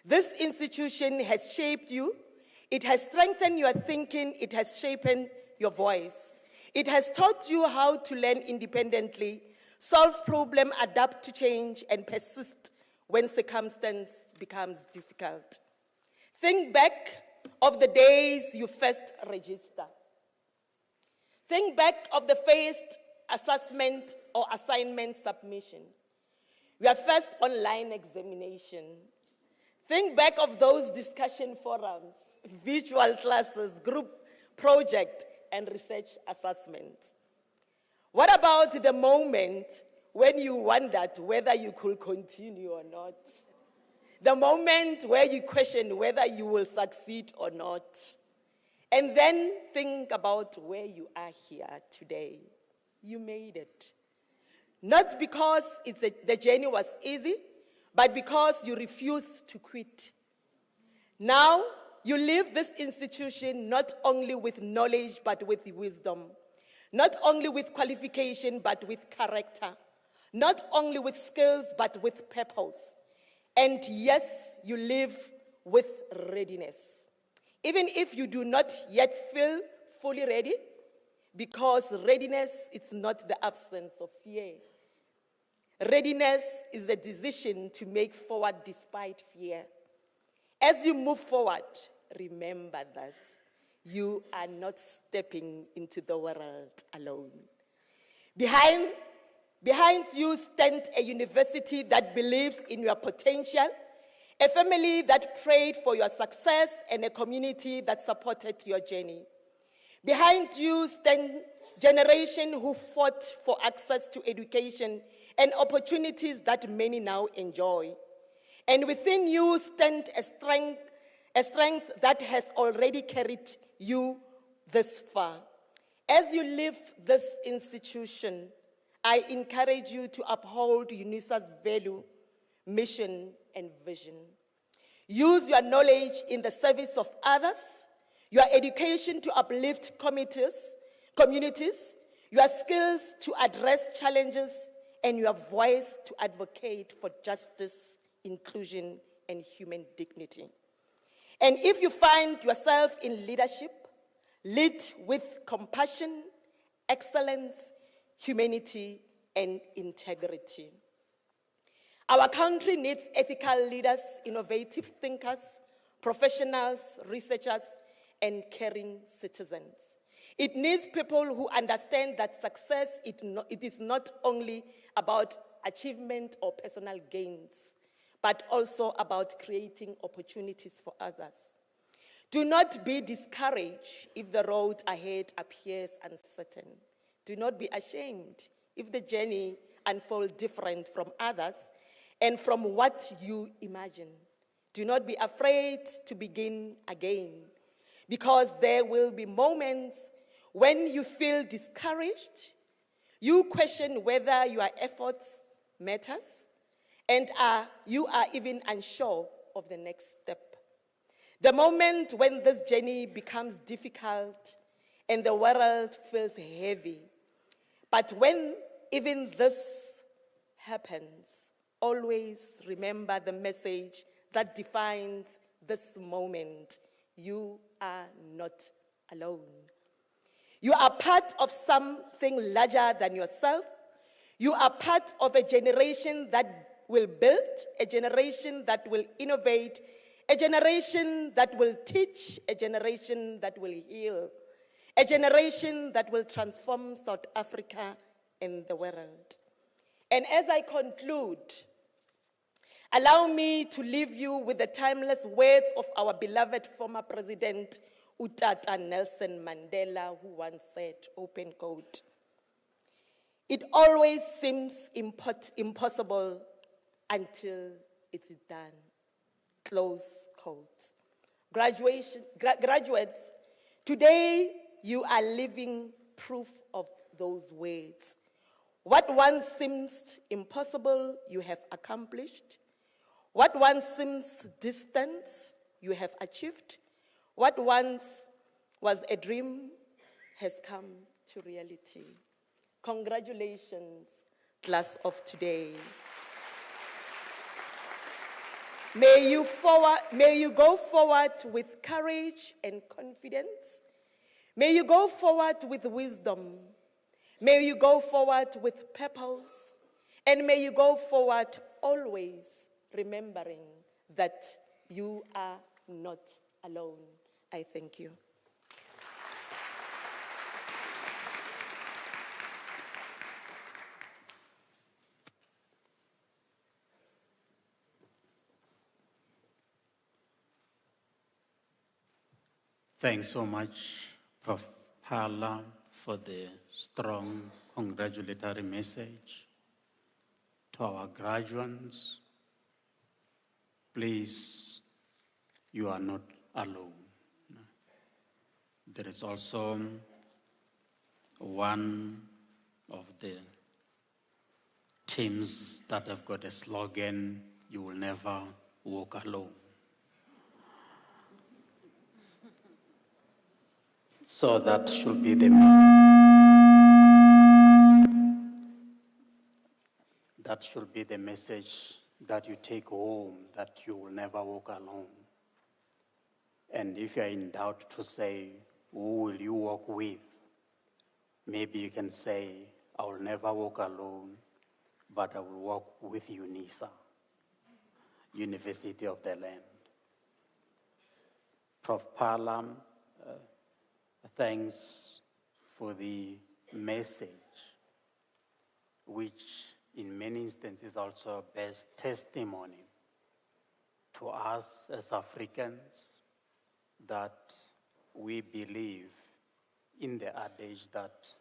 This institution has shaped you. It has strengthened your thinking. It has sharpened your voice. It has taught you how to learn independently, solve problems, adapt to change, and persist when circumstance becomes difficult. Think back of the days you first register. Think back of the first assessment or assignment submission, your first online examination. Think back of those discussion forums, virtual classes, group project, and research assessments. What about the moment when you wondered whether you could continue or not? The moment where you questioned whether you will succeed or not. And then think about where you are here today. You made it. Not because the journey was easy, but because you refused to quit. Now, you leave this institution not only with knowledge, but with wisdom. Not only with qualification, but with character. Not only with skills, but with purpose. And yes, you live with readiness. Even if you do not yet feel fully ready, because readiness is not the absence of fear. Readiness is the decision to make forward despite fear. As you move forward, remember this: you are not stepping into the world alone. Behind you stands a university that believes in your potential, a family that prayed for your success, and a community that supported your journey. Behind you stand generations who fought for access to education and opportunities that many now enjoy. And within you stand a strength that has already carried you this far. As you leave this institution, I encourage you to uphold UNISA's value, mission, and vision. Use your knowledge in the service of others, your education to uplift communities, your skills to address challenges, and your voice to advocate for justice, inclusion, and human dignity. And if you find yourself in leadership, lead with compassion, excellence, humanity, and integrity. Our country needs ethical leaders, innovative thinkers, professionals, researchers, and caring citizens. It needs people who understand that success, it is not only about achievement or personal gains, but also about creating opportunities for others. Do not be discouraged if the road ahead appears uncertain. Do not be ashamed if the journey unfolds different from others and from what you imagine. Do not be afraid to begin again, because there will be moments when you feel discouraged, you question whether your efforts matters, and you are even unsure of the next step. The moment when this journey becomes difficult and the world feels heavy. But when even this happens, always remember the message that defines this moment. You are not alone. You are part of something larger than yourself. You are part of a generation that will build, a generation that will innovate, a generation that will teach, a generation that will heal, a generation that will transform South Africa and the world. And as I conclude, allow me to leave you with the timeless words of our beloved former president, Utata Nelson Mandela, who once said, open quote, "It always seems impossible until it is done." Close quotes. Graduates, today you are living proof of those words. What once seems impossible, you have accomplished. What once seems distant, you have achieved. What once was a dream has come to reality. Congratulations, class of today. May you go forward with courage and confidence. May you go forward with wisdom. May you go forward with purpose. And may you go forward always remembering that you are not alone. I thank you. Thanks so much, Prof. Phala, for the strong congratulatory message. To our graduates, please, you are not alone. There is also one of the teams that have got a slogan, "You will never walk alone." So that should be the message that you take home, that you will never walk alone. And if you are in doubt to say, who will you walk with? Maybe you can say, I will never walk alone, but I will walk with UNISA, University of the Land. Prof. Phala, thanks for the message, which in many instances also bears testimony to us as Africans that we believe in the adage that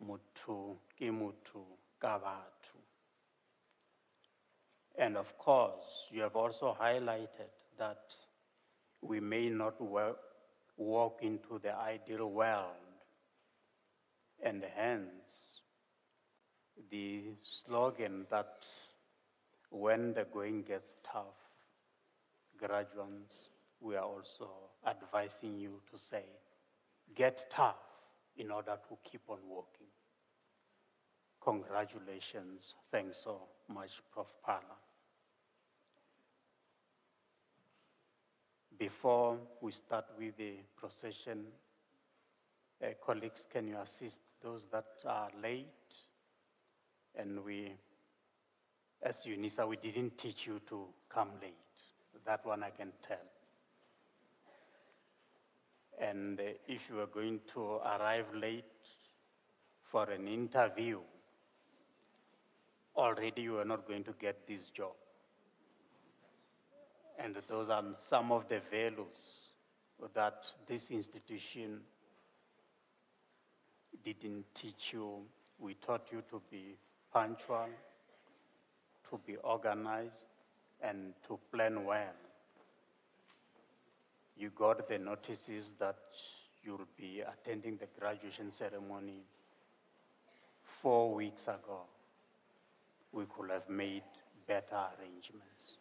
mutu ki mutu ka batho. And of course, you have also highlighted that we may not walk into the ideal world, and hence the slogan that when the going gets tough, graduates, we are also advising you to say, get tough in order to keep on walking. Congratulations. Thanks so much, Prof. Pala. Before we start with the procession, colleagues, can you assist those that are late? And we, as UNISA, we didn't teach you to come late. That one I can tell. And if you are going to arrive late for an interview, already you are not going to get this job. And those are some of the values that this institution didn't teach you. We taught you to be punctual, to be organized, and to plan well. You got the notices that you'll be attending the graduation ceremony 4 weeks ago. We could have made better arrangements.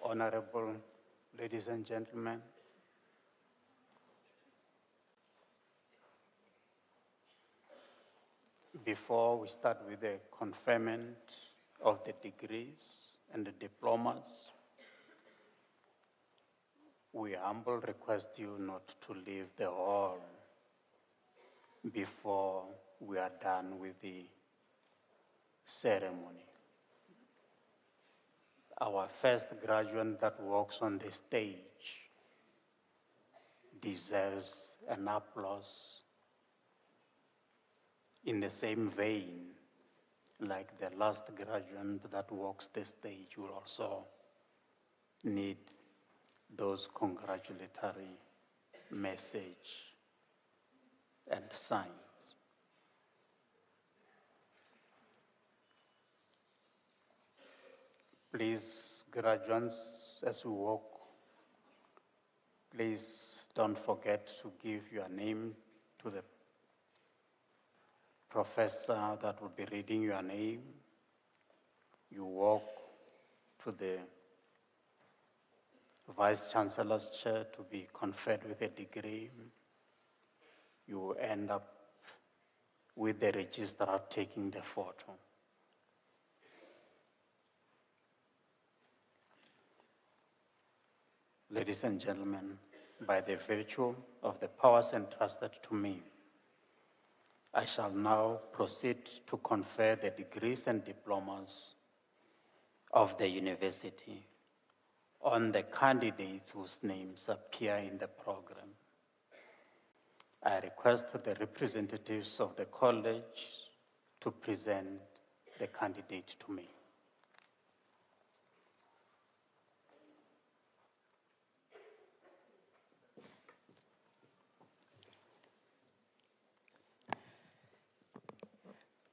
Honorable ladies and gentlemen, before we start with the conferment of the degrees and the diplomas, we humbly request you not to leave the hall before we are done with the ceremony. Our first graduate that walks on the stage deserves an applause in the same vein like the last graduate that walks the stage will also need those congratulatory message and signs. Please, graduates, as we walk, please don't forget to give your name to the professor that will be reading your name. You walk to the Vice Chancellor's chair to be conferred with a degree. You end up with the registrar taking the photo. Ladies and gentlemen, by the virtue of the powers entrusted to me, I shall now proceed to confer the degrees and diplomas of the university on the candidates whose names appear in the program. I request the representatives of the college to present the candidate to me.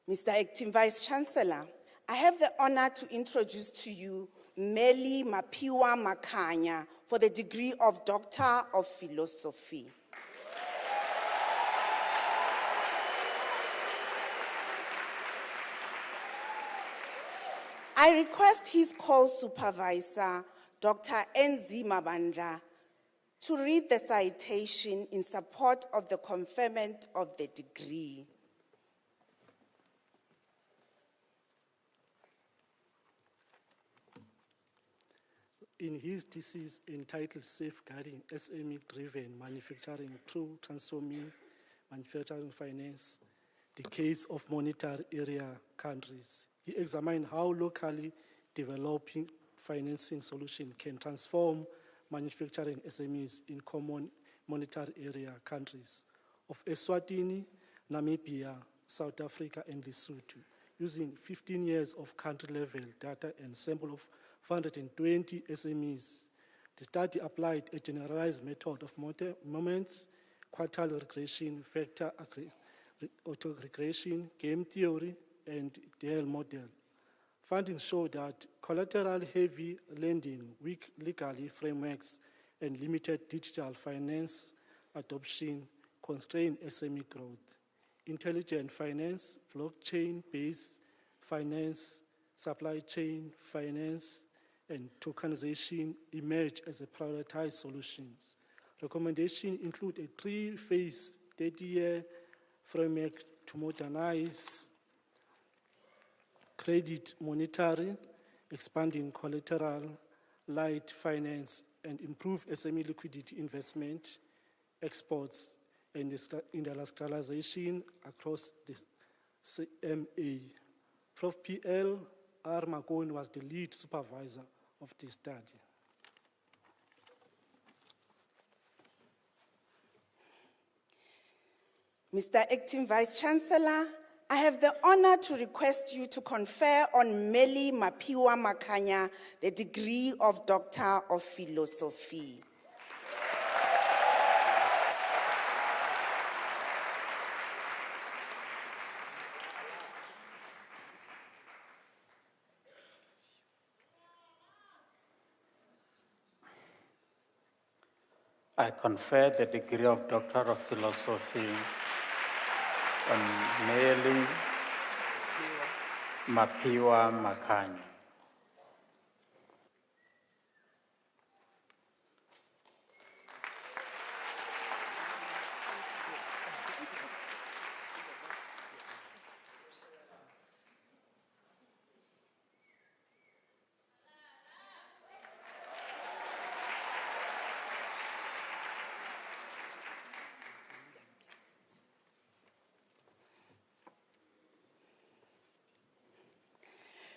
Mr. Acting Vice Chancellor, I have the honor to introduce to you Meli Mapiwa Makanya for the degree of Doctor of Philosophy. I request his co-supervisor, Dr. Enzi Mabandla, to read the citation in support of the conferment of the degree. in his thesis entitled Safeguarding SME-Driven Manufacturing Through Transforming Manufacturing Finance, the case of monetary area countries. He examined how locally developing financing solutions can transform manufacturing SMEs in common monetary area countries of Eswatini, Namibia, South Africa, and Lesotho, using 15 years of country-level data and sample of 420 SMEs. The study applied a generalized method of moments, quartile regression, factor auto-regression, game theory, and Dale model. Findings show that collateral-heavy lending, weak legal frameworks, and limited digital finance adoption constrain SME growth. Intelligent finance, blockchain-based finance, supply chain finance, and tokenization emerge as a prioritized solutions. Recommendations include a three-phase 30-year framework to modernize credit monitoring, expanding collateral, light finance, and improve SME liquidity investment, exports, and industrialization across the CMA. Prof. P.L. R. Magoni was the lead supervisor of this study. Mr. Acting Vice Chancellor, I have the honor to request you to confer on Meli Mapiwa Makanya the degree of Doctor of Philosophy. I confer the degree of Doctor of Philosophy on Meli Mapiwa Makanya.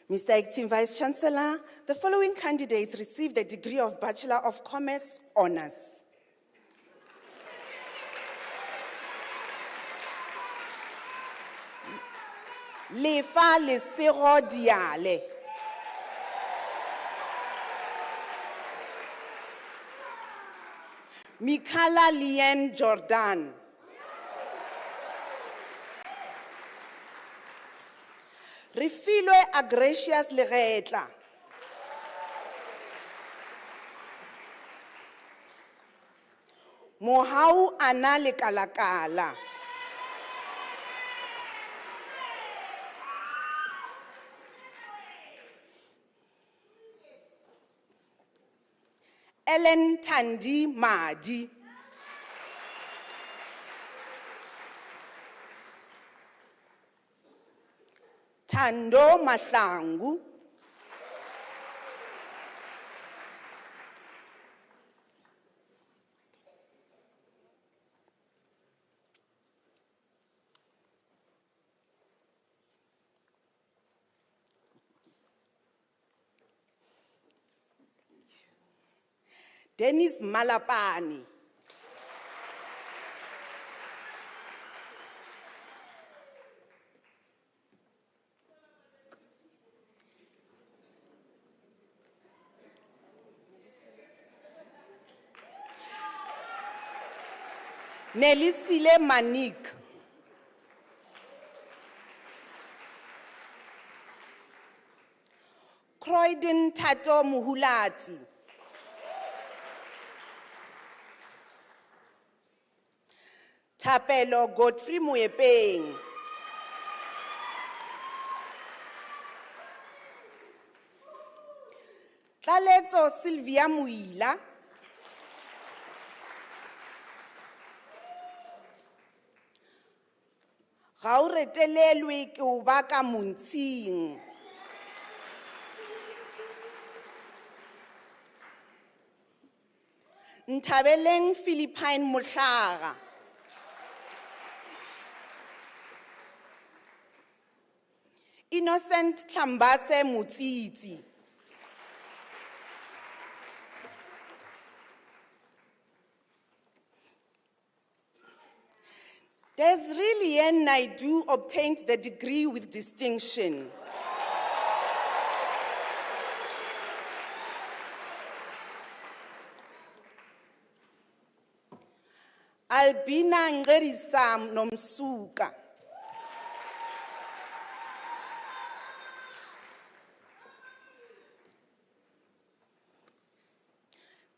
Mr. Acting Vice Chancellor, the following candidates received the degree of Bachelor of Commerce Honours. Lefa Lesego Diale. Mikala Lien Jordan. Refilwe Agratius Legetla. Mohau Ana Lekalakala. Ellen Tandi Madi. Tando Mahlangu. Dennis Malapani. Nelisile Manik. Croydon Tato Muhulati. Tapelo Godfrey Muepeng. Tlaletso Sylvia Muila. Gauretelelwe ke o ba ka Montsheng. Ntabeleng Philippine Mohlaga. Innocent Tlambase Mutsitsi. Desrilien Naidu obtained the degree with distinction. Albina Ngerisa Nomsuka.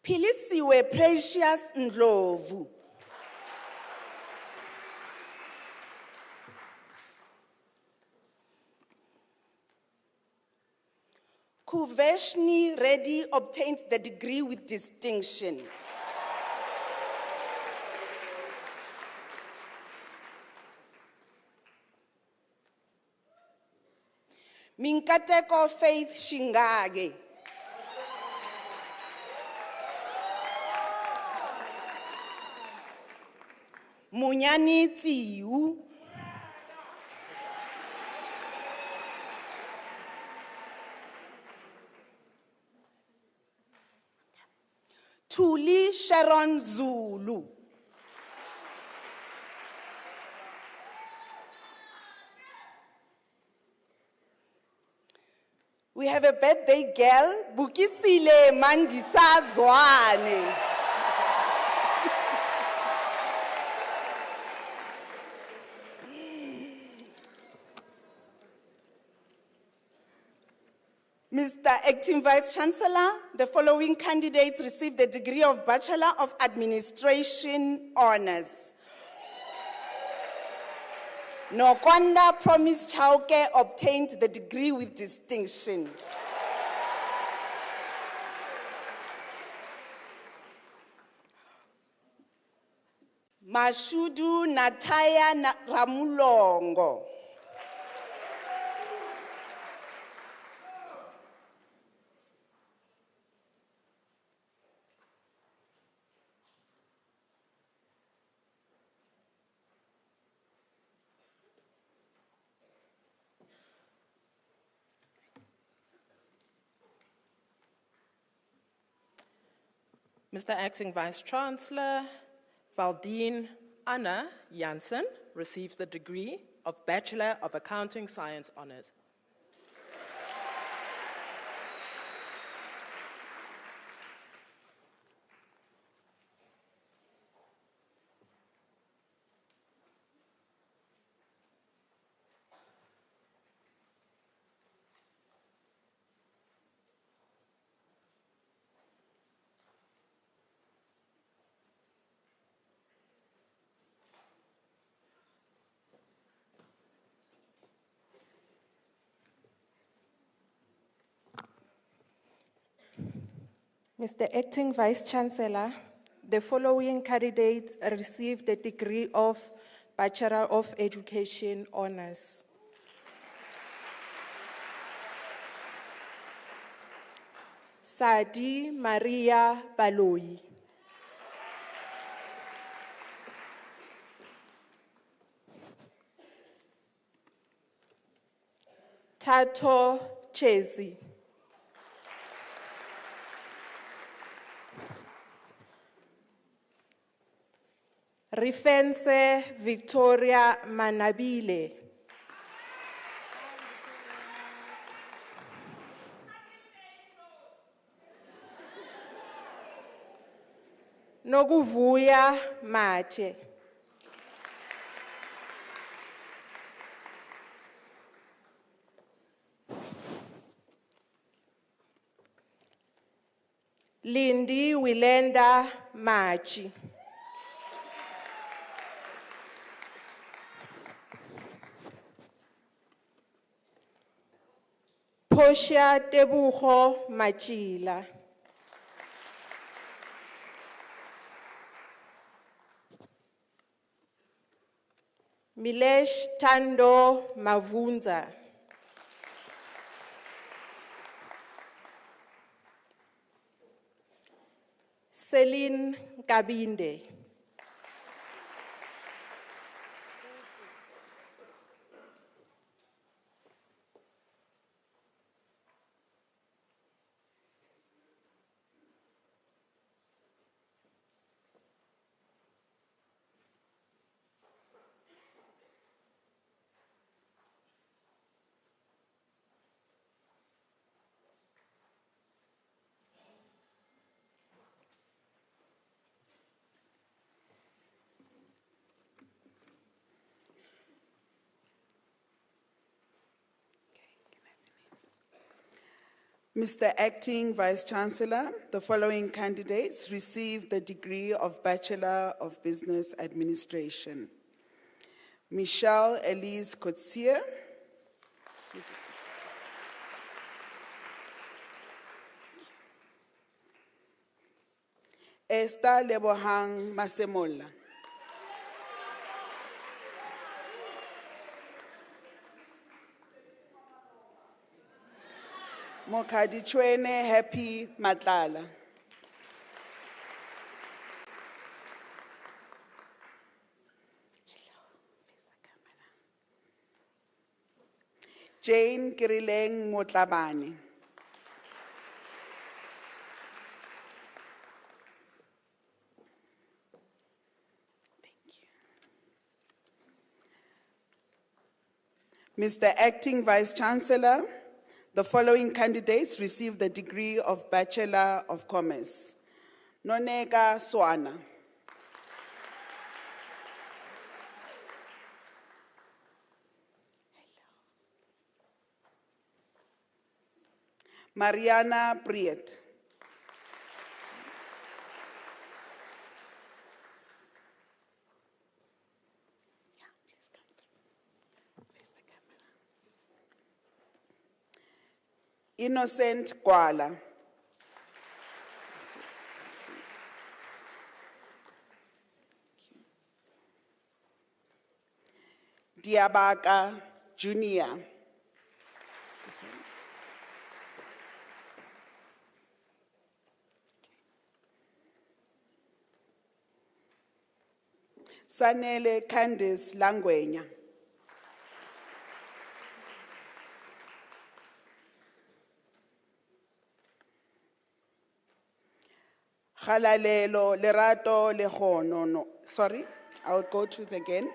Philisiwe Precious Ndlovu. Kuveshni Reddy obtained the degree with distinction. Minkateko Faith Shingage. Munyani Tsiu. Tuli Sharon Zulu. We have a birthday girl, Bukisile Mandisa Zwane. Mr. Acting Vice Chancellor, the following candidates received the degree of Bachelor of Administration Honors. Nokwanda Promise Chauke obtained the degree with distinction. Mashudu Nataya Ramulongo. Mr. Acting Vice Chancellor, Valdine Anna Janssen receives the degree of Bachelor of Accounting Science Honors. Mr. Acting Vice Chancellor, the following candidates received the degree of Bachelor of Education Honors. Sadi Maria Baloi. Tato Chezi. Rifense Victoria Manabile. Nokuvuya Mathe. Lindy Wilenda Machi. Portia Tebuho Machila. Milesh Tando Mavunza. Celine Kabinde. Mr. Acting Vice-Chancellor, the following candidates receive the degree of Bachelor of Business Administration. Michelle Elise Coetzee, Esther Lebohang Masemola, Mokadichwene Happy Matlala, Jane Kirileng Motlabane, Mr. Acting Vice-Chancellor, the following candidates receive the degree of Bachelor of Commerce. Noneka Swana, Mariana Priet, Innocent Kwala, Diabaka Junior, Sanele Candice Langwenya, Halalelo Lerato Lehono, no, sorry, I'll go through it again.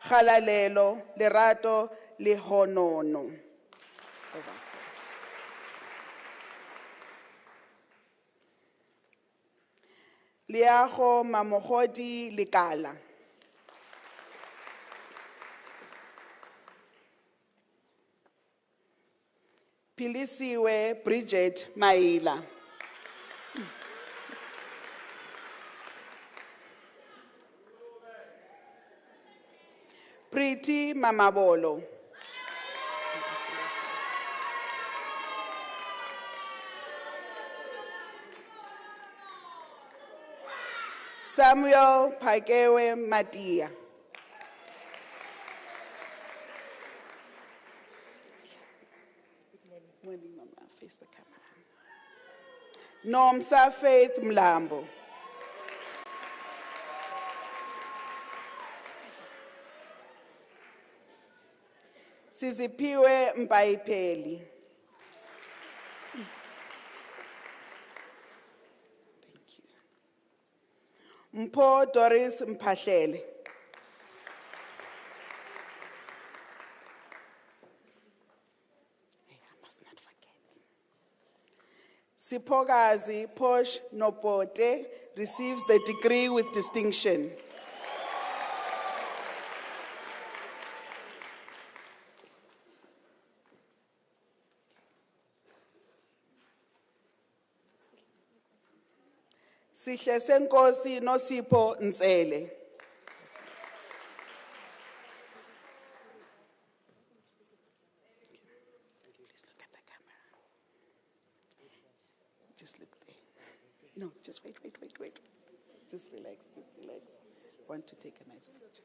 Halalelo Lerato Lehonono. Liago Mamogodi Likala. Pilisiwe Bridget Maila. Pretty Mamabolo. Samuel Pakewe Matia. Face the camera. Nomsa Faith Mlambo. Sizipiwe Mbaipeli. Thank you. Mpo Doris Mpahlele. I must not forget. Sipogazi Posh Nopote receives the degree with distinction. Sihle senkosi Nosipho Ntsele. Please look at the camera. Just look there. No, just wait. Just relax. Want to take a nice picture.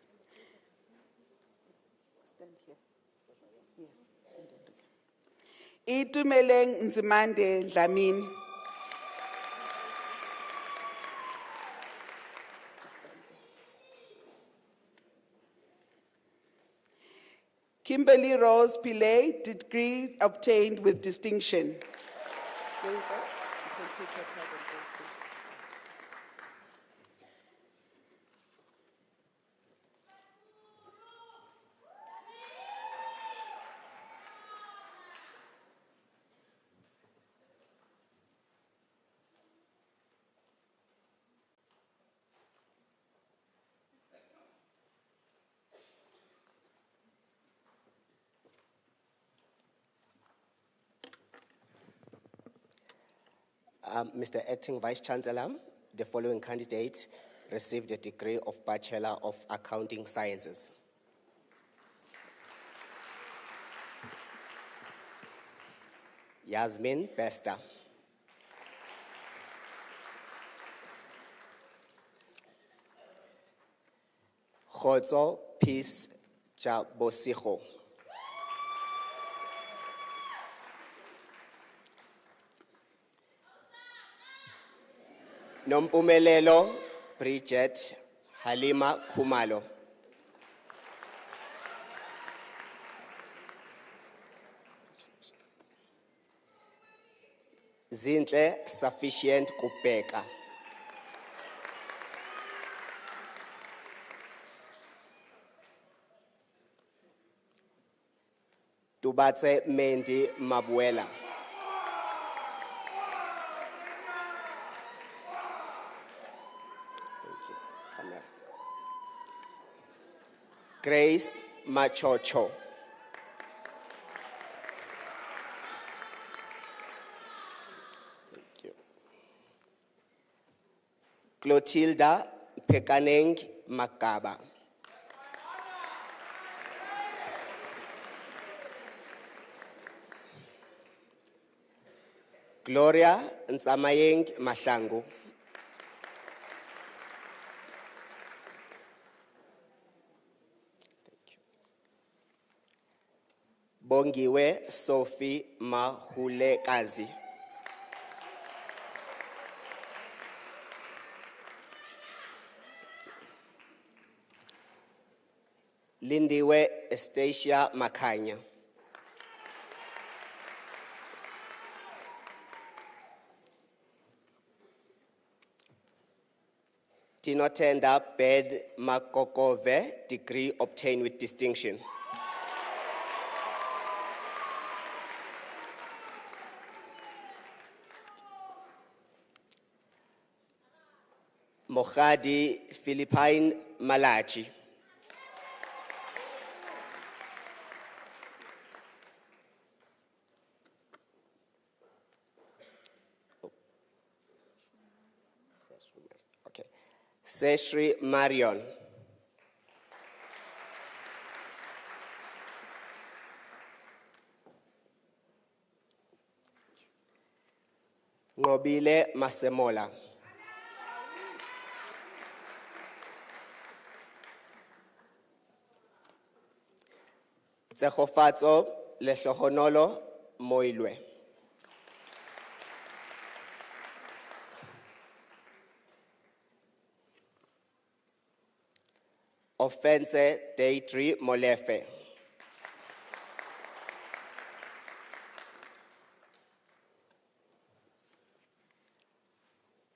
Stand here. Yes, and then look. Itumeleng Nzimande Dlamini. Kimberly Rose Pillay, degree obtained with distinction. There you go. You can take your card and go, please. Mr. Acting Vice Chancellor, the following candidates received a degree of Bachelor of Accounting Sciences. Yasmin Bester. Khotso Peace Jabosigo. Nompumelelo Bridget Halima Kumalo. Zintle Sufficient Kupeka. Tubatse Mendi Mabuela. Grace Machocho. Thank you. Clotilda Pekaneng Makaba. Gloria Nsamayeng Mahlangu. Bongiwe Sophie Mahulekazi. Lindiwe Estacia Makanya. Tinotenda Bed Makokove, degree obtained with distinction. Mohadi Philippine Malachi. Okay. Seshri Marion. Ngobile Masemola. Tsegofatso Lehlohonolo Moilwe. Offense Deirdre Molefe.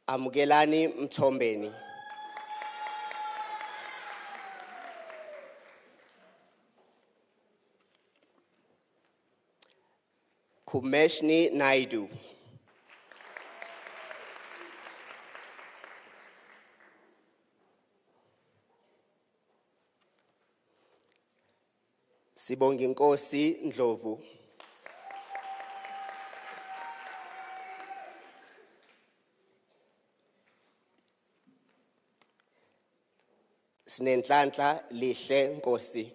Amugelani Mtombeni. Kumeshni Naidu. Sibonginkosi Ndlovu. Sinenhlanhla Lihle Nkosi.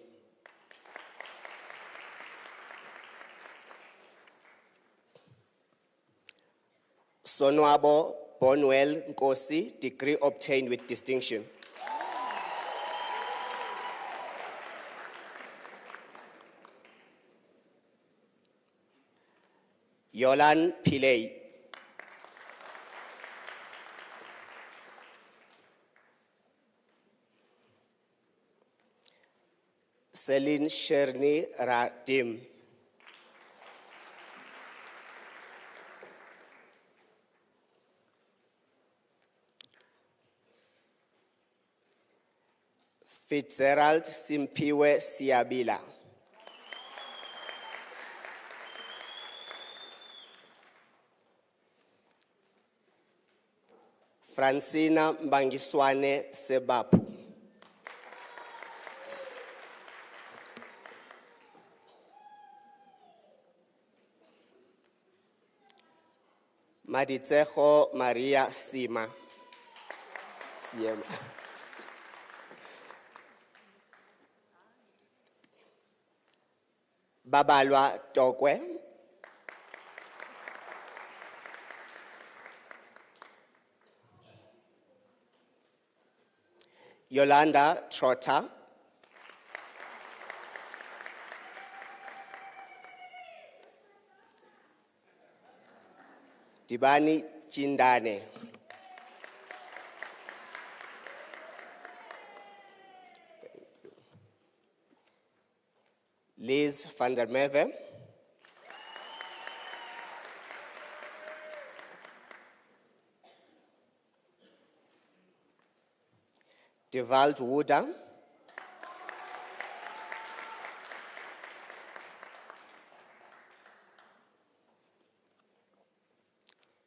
Sonwabo Bonwell Nkosi, degree obtained with distinction. Yolan Pillay. Celine Sherni Radim. Fitzgerald Simpiwe Siabila. Francina Mbangiswane Sebapu. Maditsejo Maria Sima. Babalwa Tokwe. Yolanda Trotter. Dibani Chindane. Liz van der Merwe. Devald Wooda.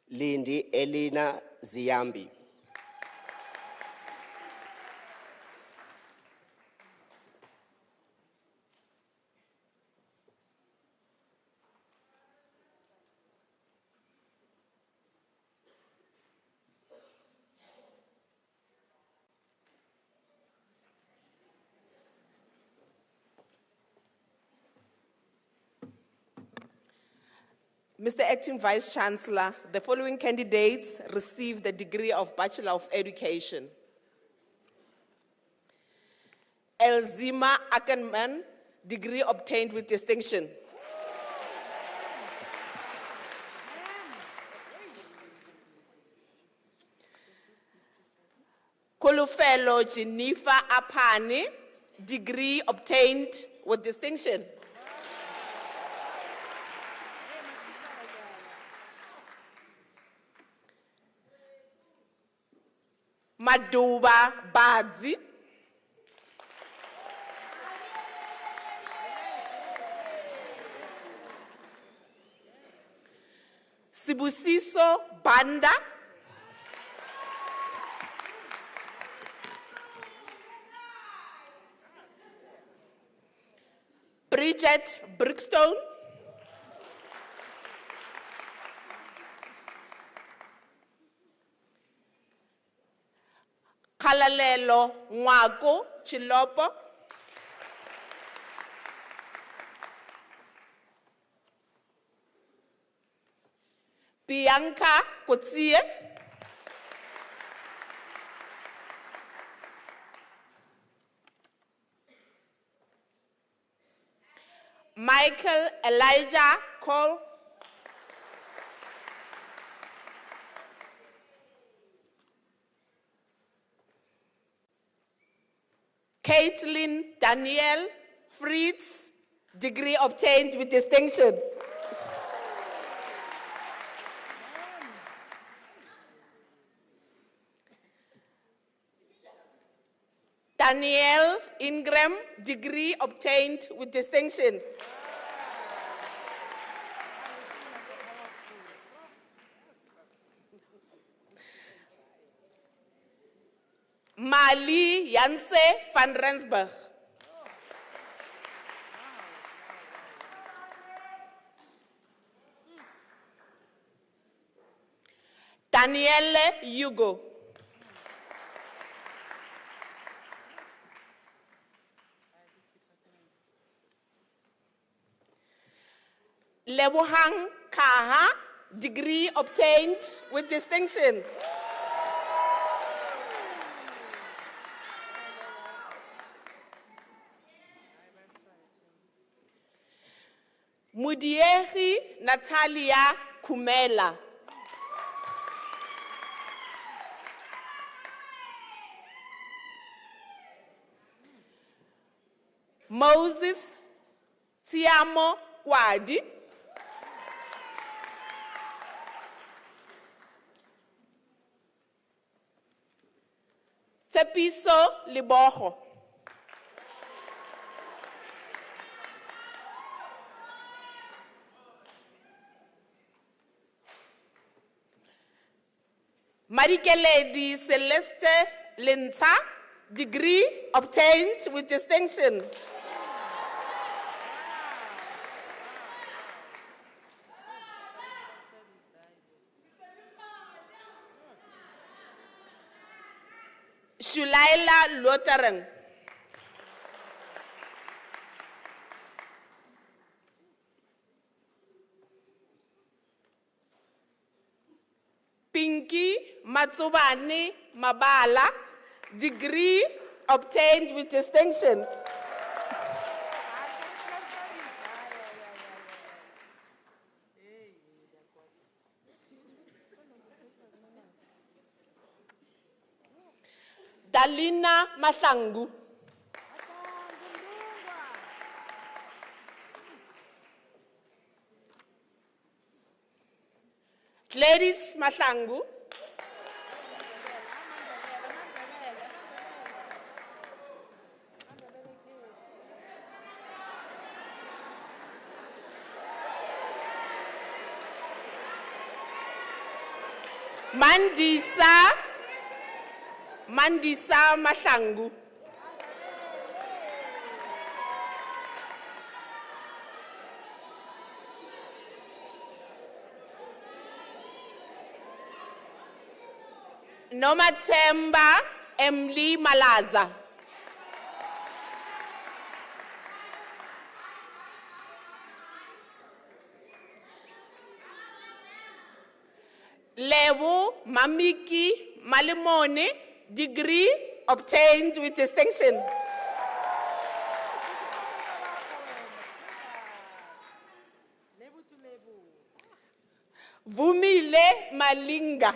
Lindy Elena Ziambi. Mr. Acting Vice Chancellor, the following candidates received the degree of Bachelor of Education. Elzima Ackerman, degree obtained with distinction. Kolufelo Jennifer Apani, degree obtained with distinction. Maduba Badzi. Sibusiso Banda. Bridget Brickstone. Kalalelo Ngwako Chilopo. Bianca Kotsie. Michael Elijah Cole. Caitlin Danielle Fritz, degree obtained with distinction. Danielle Ingram, degree obtained with distinction. Mali Janse van Rensburg. Danielle Hugo. Lebohang Kaha, degree obtained with distinction. Mudieri Natalia Kumela. Moses Tiamo Kwadi, Tepiso Libogo, Marikeledi Celeste Linta, degree obtained with distinction. Shulaila Lotaren. Pinky Matsubani Mabala, degree obtained with distinction. Dalina Mahlangu. Gladys Mahlangu. Mandisa Mahlangu. Nomathemba Emily Malaza. Lewu Mamiki Malimone, degree obtained with distinction. Vumile Malinga.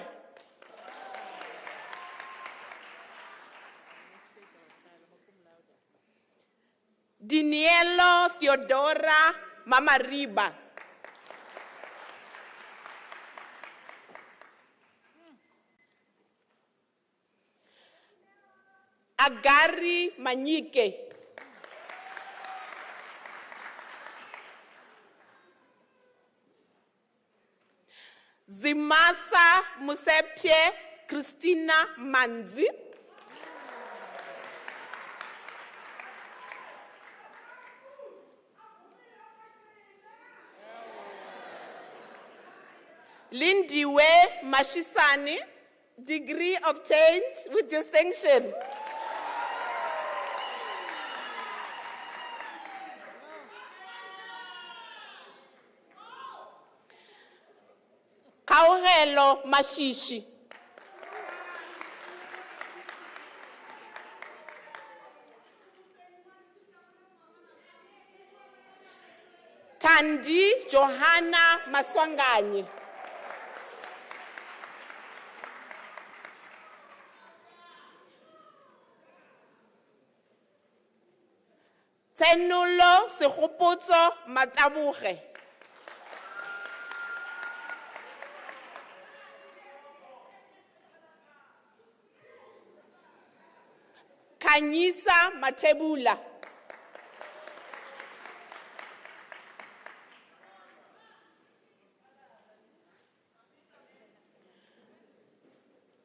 Dinielo Theodora Mamariba. Agari Manyike. Zimasa Musepie Christina Manzi. Lindiwe Mashisani, degree obtained with distinction. Kaurelo Mashishi. Tandi Johanna Maswanganye. Tenulo Segopotso Matabuge. Kanyisa Matebula.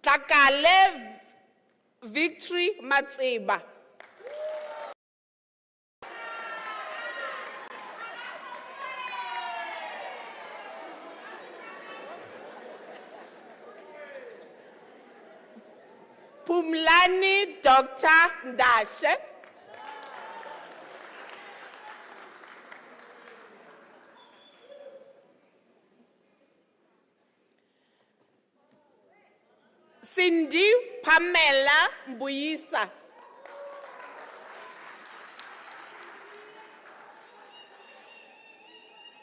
Takale Victory Matseba. Pumlani Dr. Ndashe. Cindy Pamela Mbuyisa.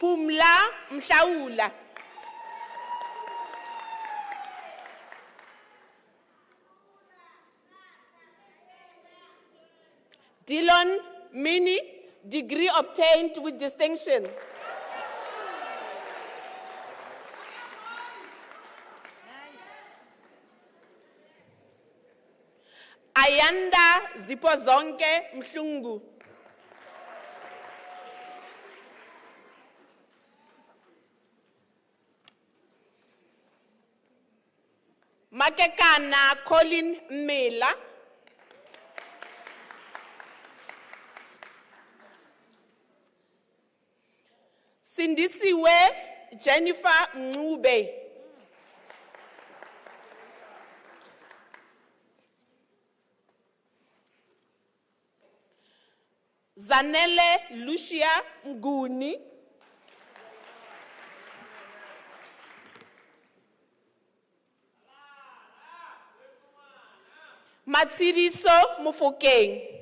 Pumla Mhlaula. Dylan Mini degree obtained with distinction. Ayanda Zipozonke Mhlungu. Makekana Colin Mela. Sindisiwe Jennifer Ngube. Zanele Lucia Nguni. Matsiriso Mufokeng.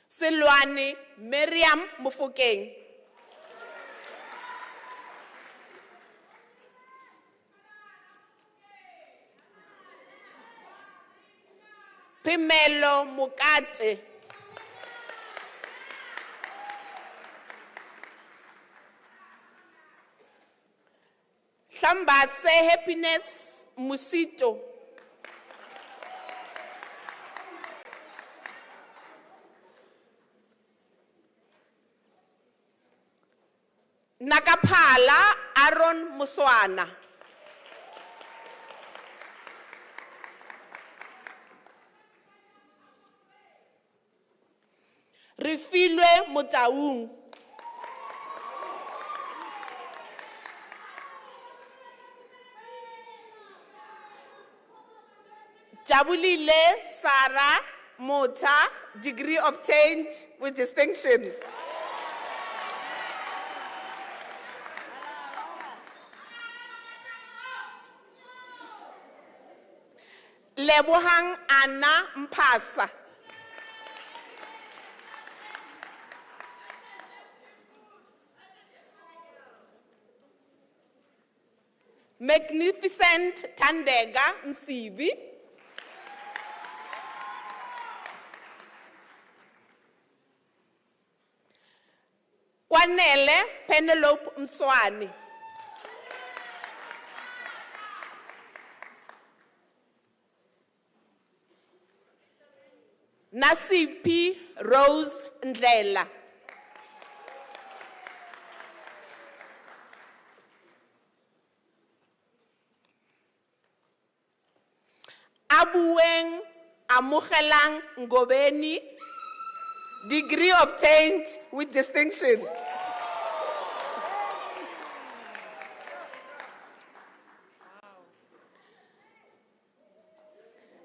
Selwane Miriam Mufokeng. Pimelo Mukate. Sambase Happiness Musito. Nakaphala Aaron Muswana. Refilwe Motaung. Jabulile Sarah Mota, degree obtained with distinction. Lebohang Anna Mpasa. Magnificent Tandega Msibi. Kwanele Penelope Mswani. Nasipi Rose Ndlela. Abueng Amuchelang Ngobeni, degree obtained with distinction.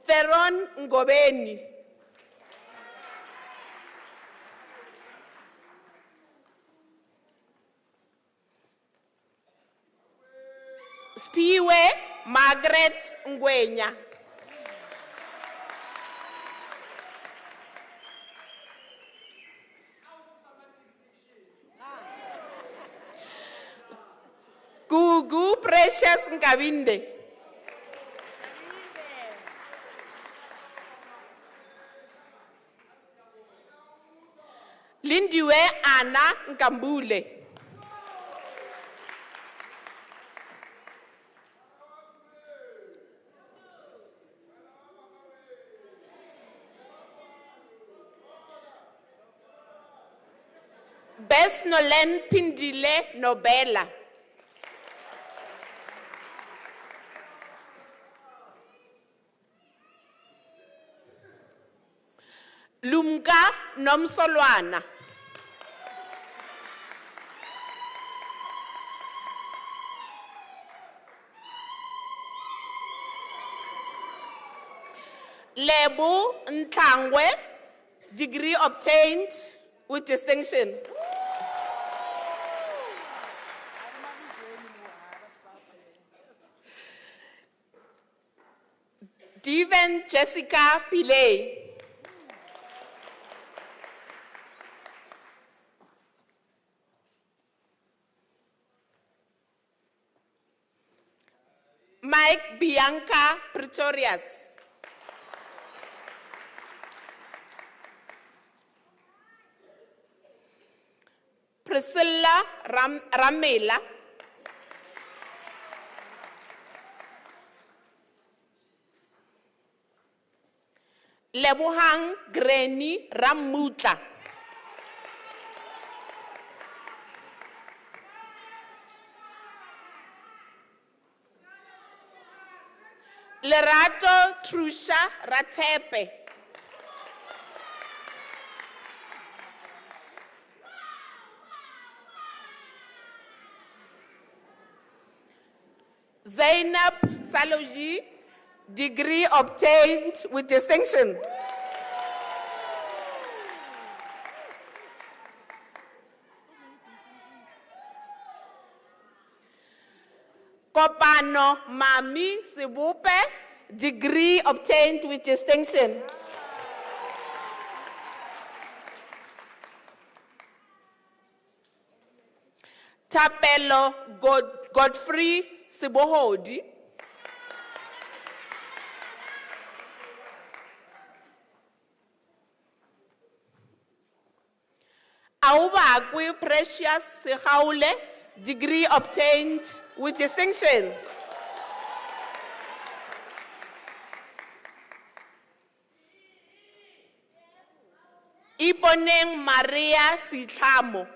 Theron Ngobeni. Spiwe Margaret Ngwenya. Gugu Precious Ngabinde. Lindiwe Anna Nkambule. Best Nolen Pindile Nobela. Lumka Nomsolwana. Lebu Ntlangwe, degree obtained with distinction. Steven Jessica Pillay. Mike Bianca Pretorius. Priscilla Ramela. Lebohang Granny Ramutla. Lerato Trusha Ratepe. Zainab Saloji, degree obtained with distinction. Kopano Mami Sibupe, degree obtained with distinction. Tapelo Godfrey Sibohodi. Aubakwi Precious Sehaule, degree obtained with distinction. Iponeng Maria Sitlamo.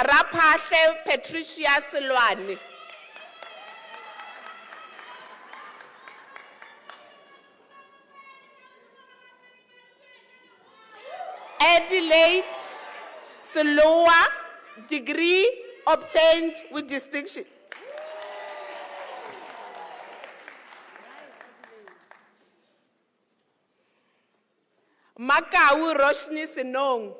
Raphahle Patricia Silwane. Adelaide Siloa, degree obtained with distinction. Makau Roshni Sinong.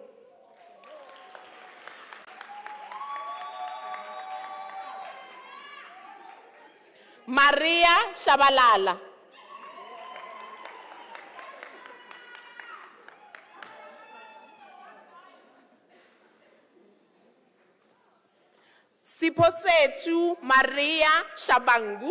Maria Shabalala. Siposetu Maria Shabangu.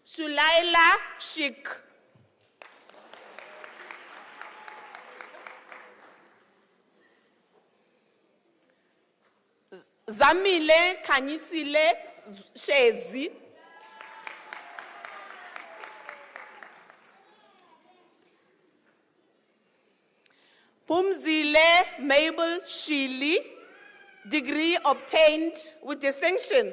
Shulaila Shik. Zamile Kanyisile Shezi. Pumzile Mabel Shili, degree obtained with distinction.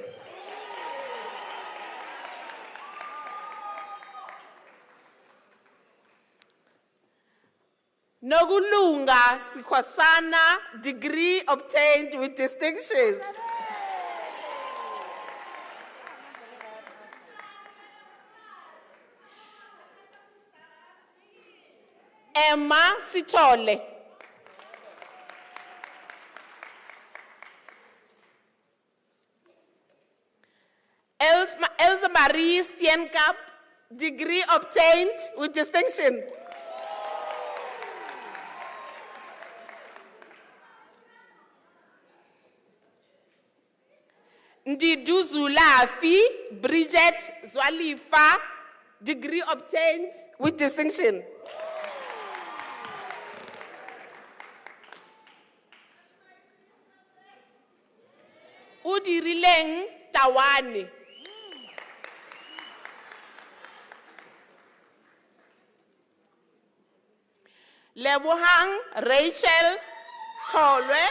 Nogulunga Sikwasana, degree obtained with distinction. Emma Sitole. Elsa Marie Steenkamp, degree obtained with distinction. Ndiduzulafi Bridget Zwalifa, degree obtained with distinction. Udirileng Tawani. Lebohang Rachel Kolwe,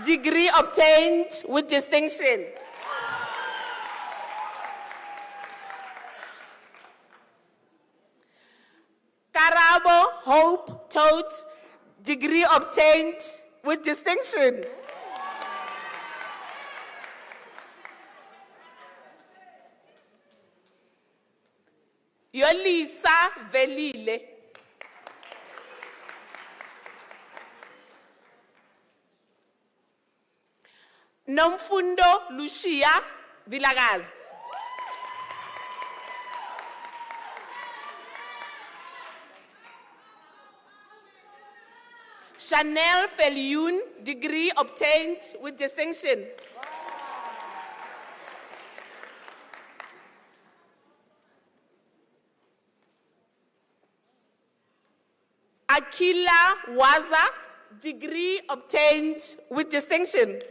degree obtained with distinction. Karabo Hope Tote, degree obtained with distinction. Yolisa Velile. Nomfundo Lucia Vilagazi. Chanel Feliun, degree obtained with distinction. Akila Waza, degree obtained with distinction.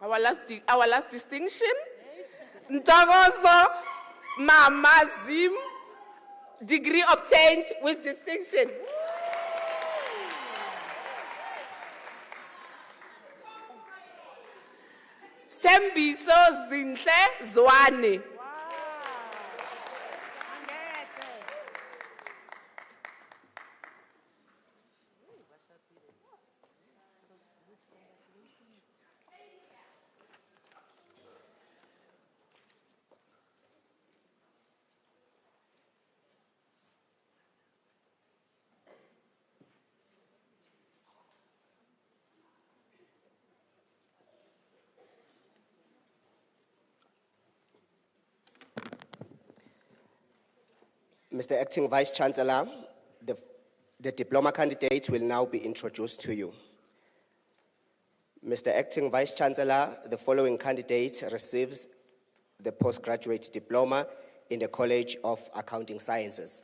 Our last distinction. Ntokozo Mamazim, degree obtained with distinction. Sembiso Zinhle Zwane. Mr. Acting Vice Chancellor, the diploma candidate will now be introduced to you. Mr. Acting Vice Chancellor, the following candidate receives the postgraduate diploma in the College of Accounting Sciences.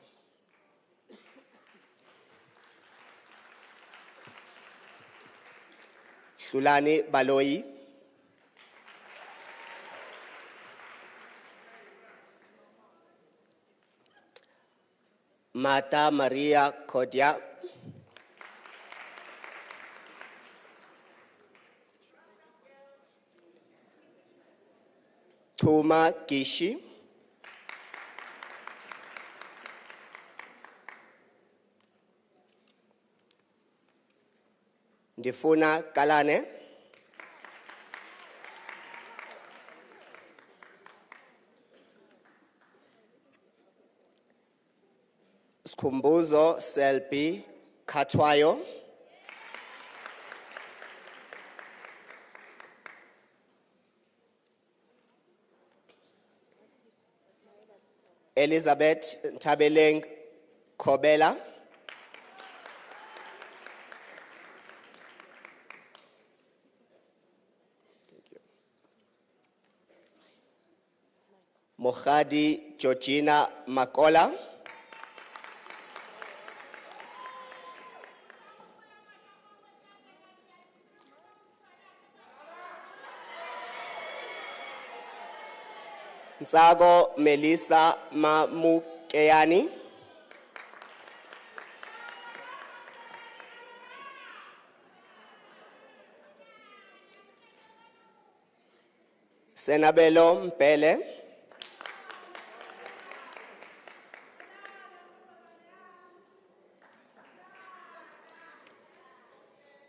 Sulani Baloi. Mata Maria Kodia. Tuma Kishi. Ndifuna Kalane. Skumbuzo Selpi Katwayo. Elizabeth Tabeleng Kobela. Mohadi Georgina Makola. Nsago Melissa Mamukeyani. Senabelo Mpele.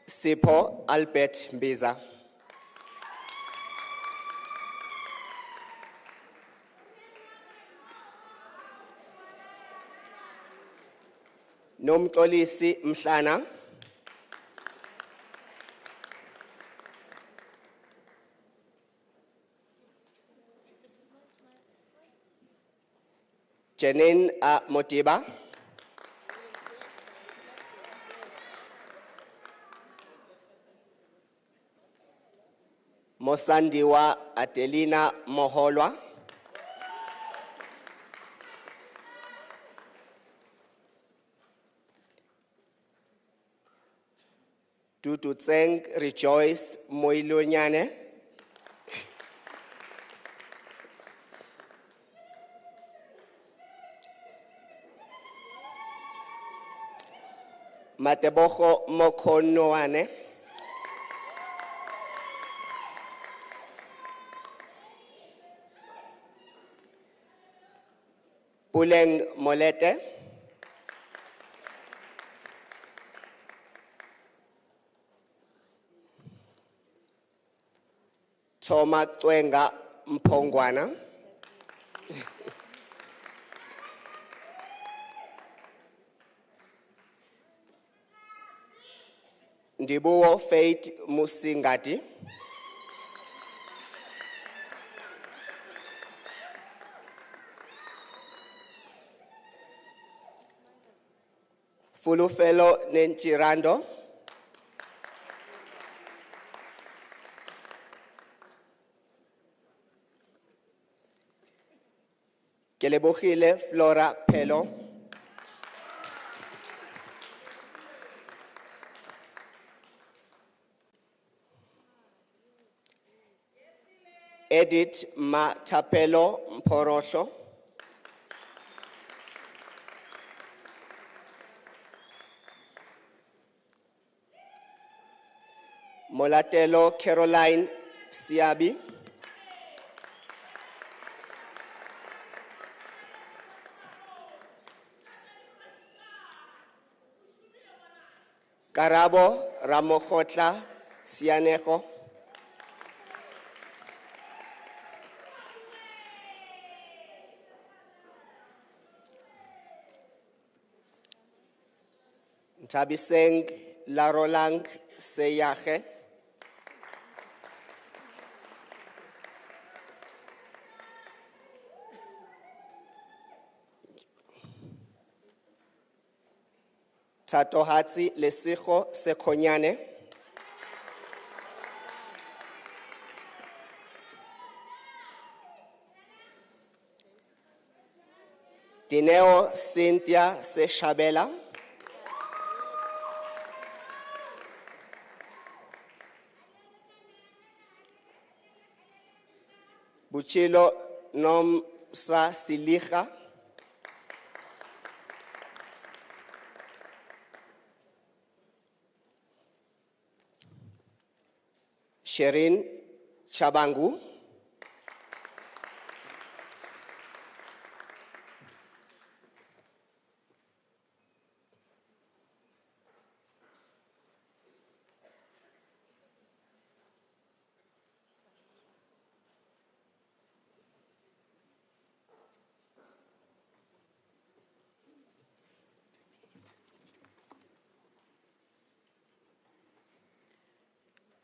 Sipho Albert Mbiza. Nomxolisi Mhlana. Janine Motiba. Mosandiwa Adelina Moholwa. Tututseng Rejoice Moilonyane. Matebogo Mokonoane. Puleng Molete. Toma Twenga Mpongwana. Ndibuwo Faith Musingati. Fulufelo Nenchirando. Kelebogile Flora Pelo. Edith Matapelo Mporosho. Molatelo Caroline Siabi. Karabo Ramokotla Sianejo. Tabiseng Larolang Seyache. Tatohatsi Lesijo Sekonyane. Dineo Cynthia Seshabela. Buchilo Nomsa Silicha. Sherin Chabangu.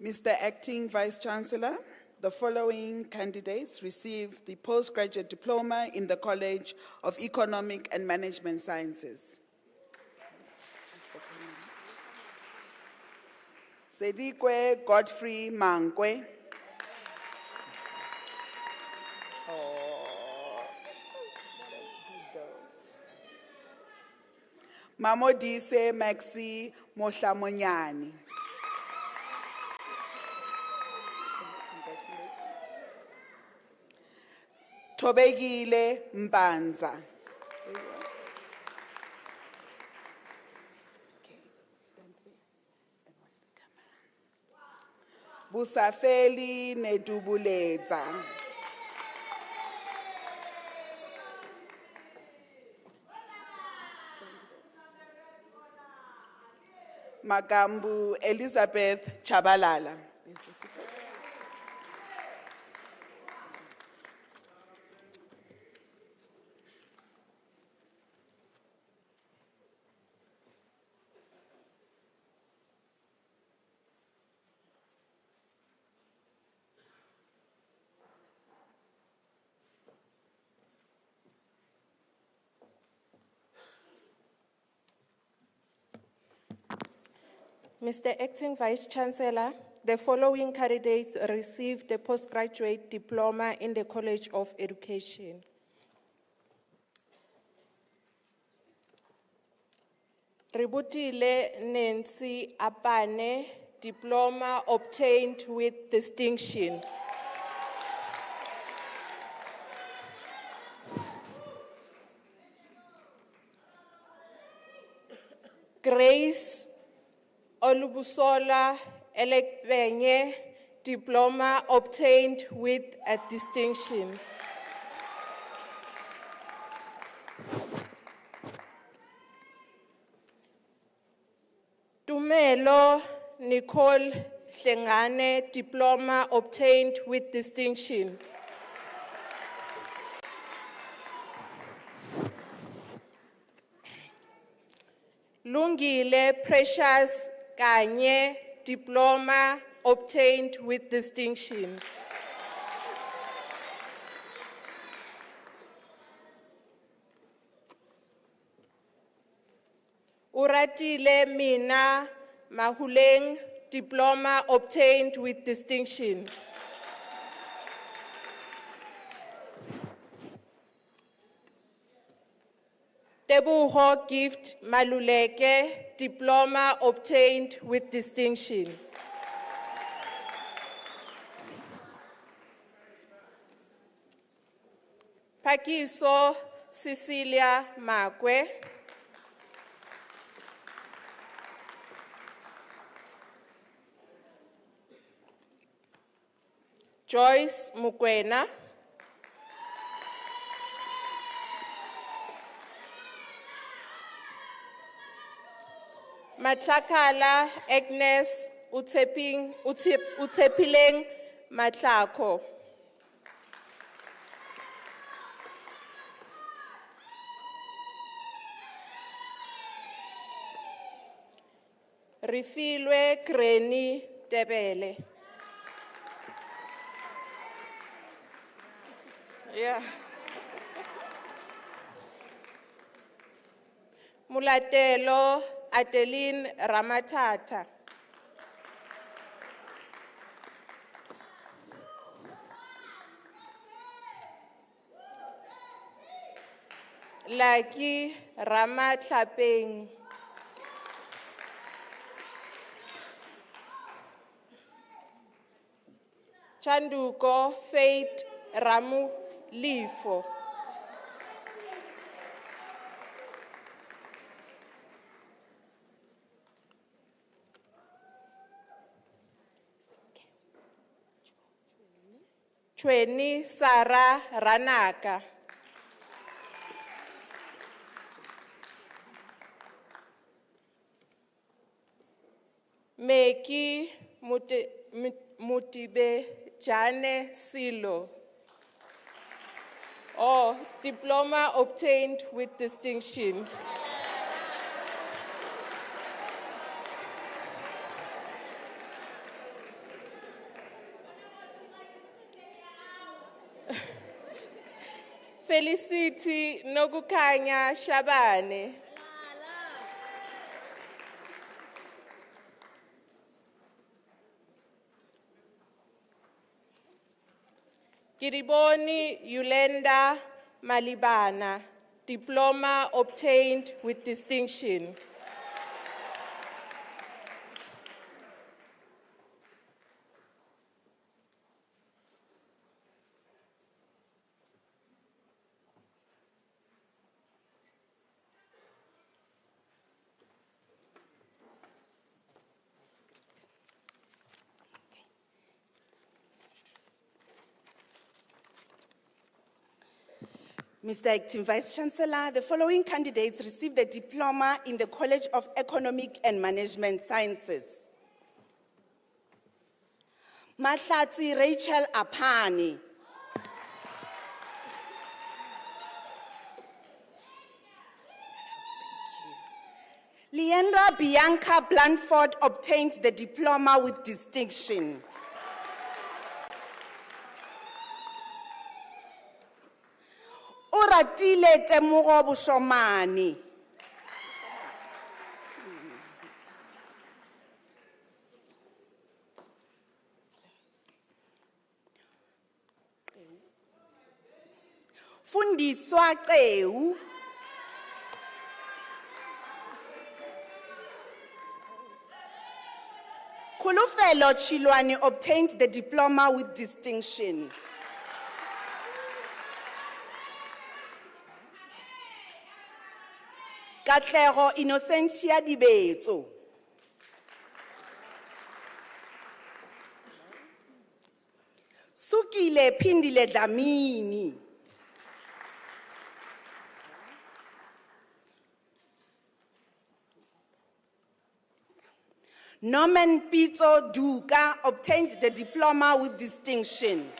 Mr. Acting Vice-Chancellor, the following candidates received the postgraduate diploma in the College of Economic and Management Sciences. Sedikwe Godfrey Mankwe. Mamodise Maxi Mohlamonyani. Tobegile Mbanza. Busafeli Nedubuleza. Magambu Elizabeth Chabalala. Mr. Acting Vice-Chancellor, the following candidates received the postgraduate diploma in the College of Education. Ributile Nancy Apane, diploma obtained with distinction. Grace Olubusola Elekbenye, diploma obtained with a distinction. Tumelo Nicole Hlengane, diploma obtained with distinction. Lungile Precious Kanye, diploma obtained with distinction. Uratile Mina Mahuleng, diploma obtained with distinction. Tebuho Gift Maluleke, diploma obtained with distinction. Pakiso Cecilia Makwe. Joyce Mukwena. Matlakala Agnes Utsepileng Matlako. Rifilwe Kreni Tebele. Yeah. Mulatelo Adeline Ramatata. Laki Ramatlapeng. Chanduko Faith Ramu Lifo. Chweni Sara Ranaka. Meki Mutibe Jane Silo. Oh, diploma obtained with distinction. Felicity Nogukanya Shabane. Kiriboni Yulenda Malibana, diploma obtained with distinction. Mr. Acting Vice Chancellor, the following candidates received a diploma in the College of Economic and Management Sciences. Mahlatsi Rachel Apani. Leandra Bianca Blandford obtained the diploma with distinction. Uratile Temugo Bushomani. Fundiswa Qeu. Kulufelo Chilwani obtained the diploma with distinction. Katlego Innocentia Dibeto. Sukile Pindile Dlamini. Norman Pito Duka obtained the diploma with distinction.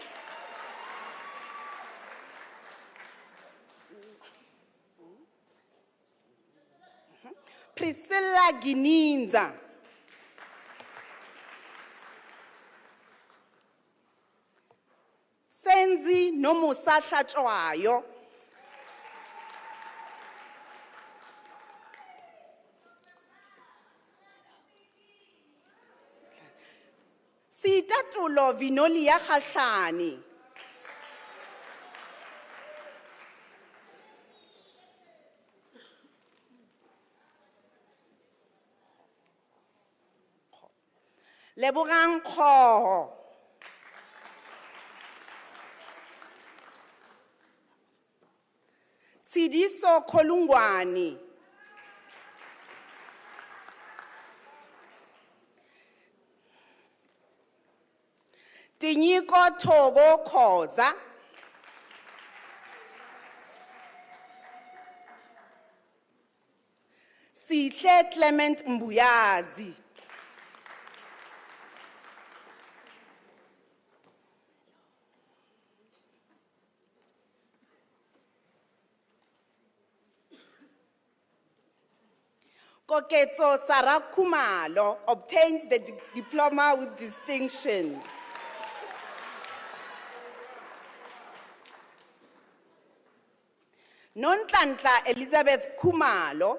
Priscilla Gininza. no Musa Hlatshwayo. Sitatulo Vinolia Khahlane. Lebogang Kgoho. Tsidiso Kholungwane. Tinyiko Thobo Khoza. Sihle Clement Mbuyazi. Koketso Sarah Khumalo obtained the diploma with distinction. Nonhlanhla Elizabeth Khumalo.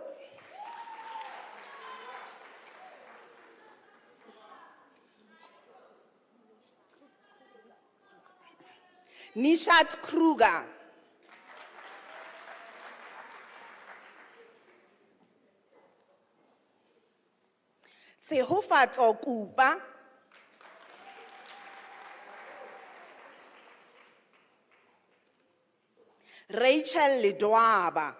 Nishat Kruger. Tshegofatso Kupa. Rachel Ledwaba.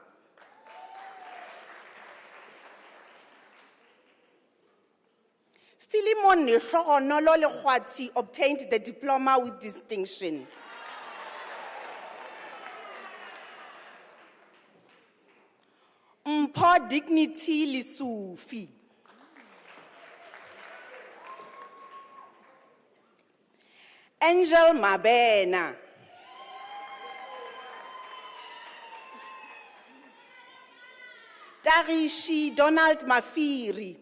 Philemon Nehlogonolo Lekhwati obtained the diploma with distinction. Mpho Dignity Lisufi. Angel Mabena. Tarishi Donald Mafiri.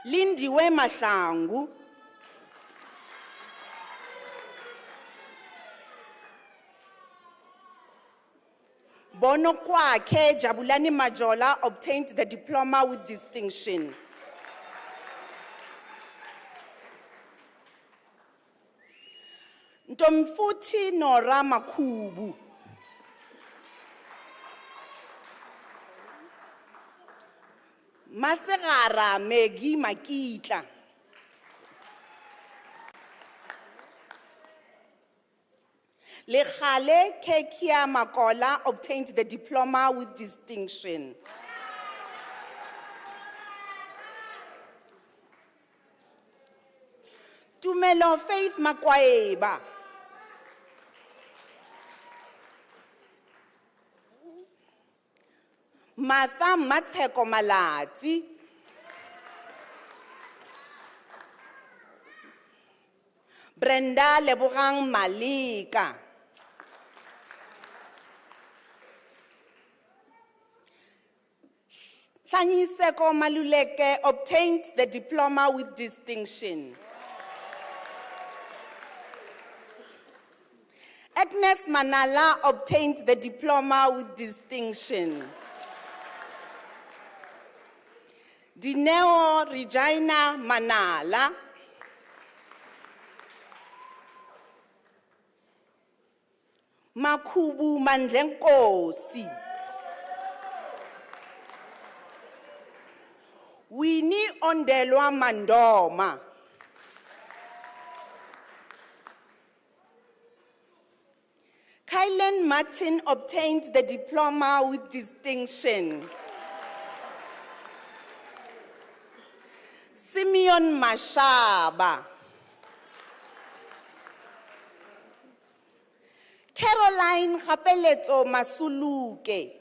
Lindiwe Mahlangu. Bono Kwakhe Jabulani Majola obtained the diploma with distinction. Ntomfuthi Nora Makhubu. Masegara Megi Makitla. Lekhale Kekia Makola obtained the diploma with distinction. Tumelo Faith Makwaeba. Martha Matsheko Malati. Brenda Lebogang Malika. Hlanyiseko Maluleke obtained the diploma with distinction. Agnes Manala obtained the diploma with distinction. Dineo Regina Manala. Makhubu Mandlenkosi. Winnie Ondelwa Mandoma. Kylen Martin obtained the diploma with distinction. Simeon Mashaba. Caroline Gapeletso Masuluke.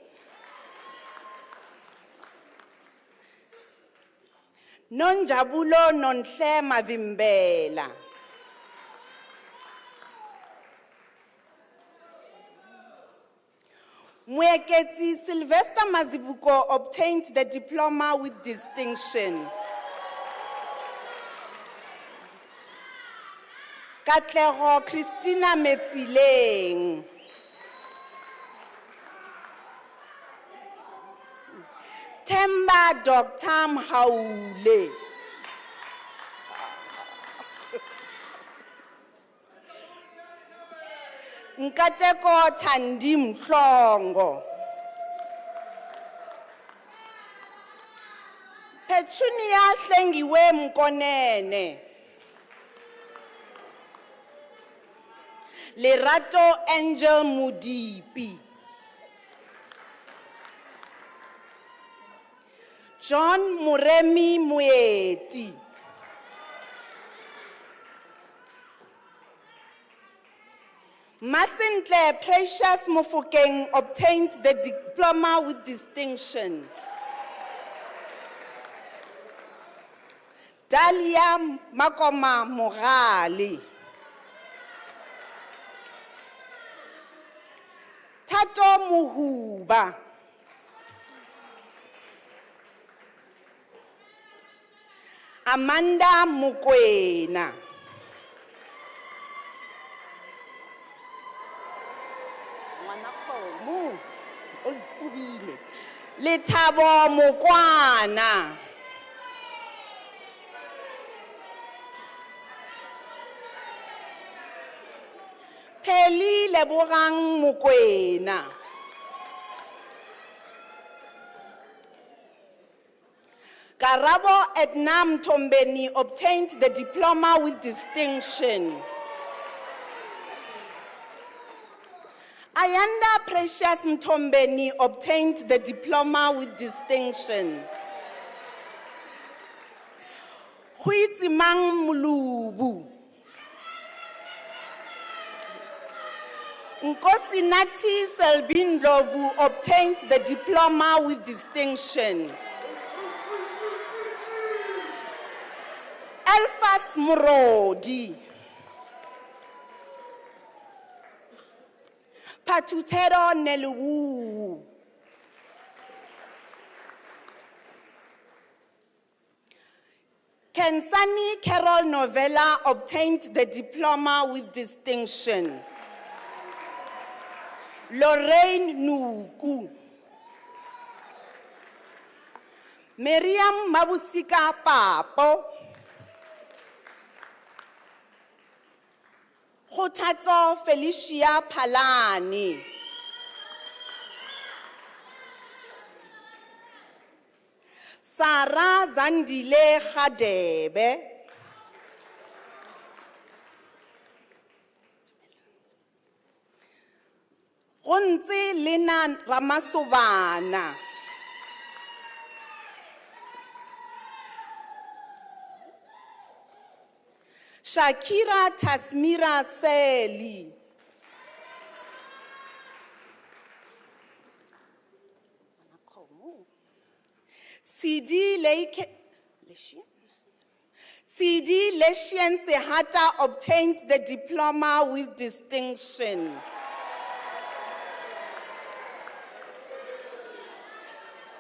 Nonjabulo Nonhle Mavimbela. Mweketi Sylvester Mazibuko obtained the diploma with distinction. Katlego Christina Metsileng. Themba Dr. Mhaule. Nkateko Thandi Mhlongo. Petunia Hlengiwe Mkonene. Lerato Angel Mudipi. John Muremi Mueti. Masintle Precious Mufukeng obtained the diploma with distinction. Dalia Makoma Morali. Tato Muhuba. Amanda Mukwena. Letabo Mukwana. Peli Leborang Mukwena. Karabo Ednam Tombeni obtained the diploma with distinction. Ayanda Precious Mtombeni obtained the diploma with distinction. Huitzimang Mulubu. Nkosinati Selbindlovu obtained the diploma with distinction. Elfas Murodi. Patutero Neluwu. Kensani Carol Novella obtained the diploma with distinction. Lorraine Nuku. Miriam Mabusika Papo. Khotatso Felicia Palani. Sarah Zandile Khadebe. Gonzi Lina Ramasovana. Shakira Tasmira Seli. CD Leshian Sehata obtained the diploma with distinction.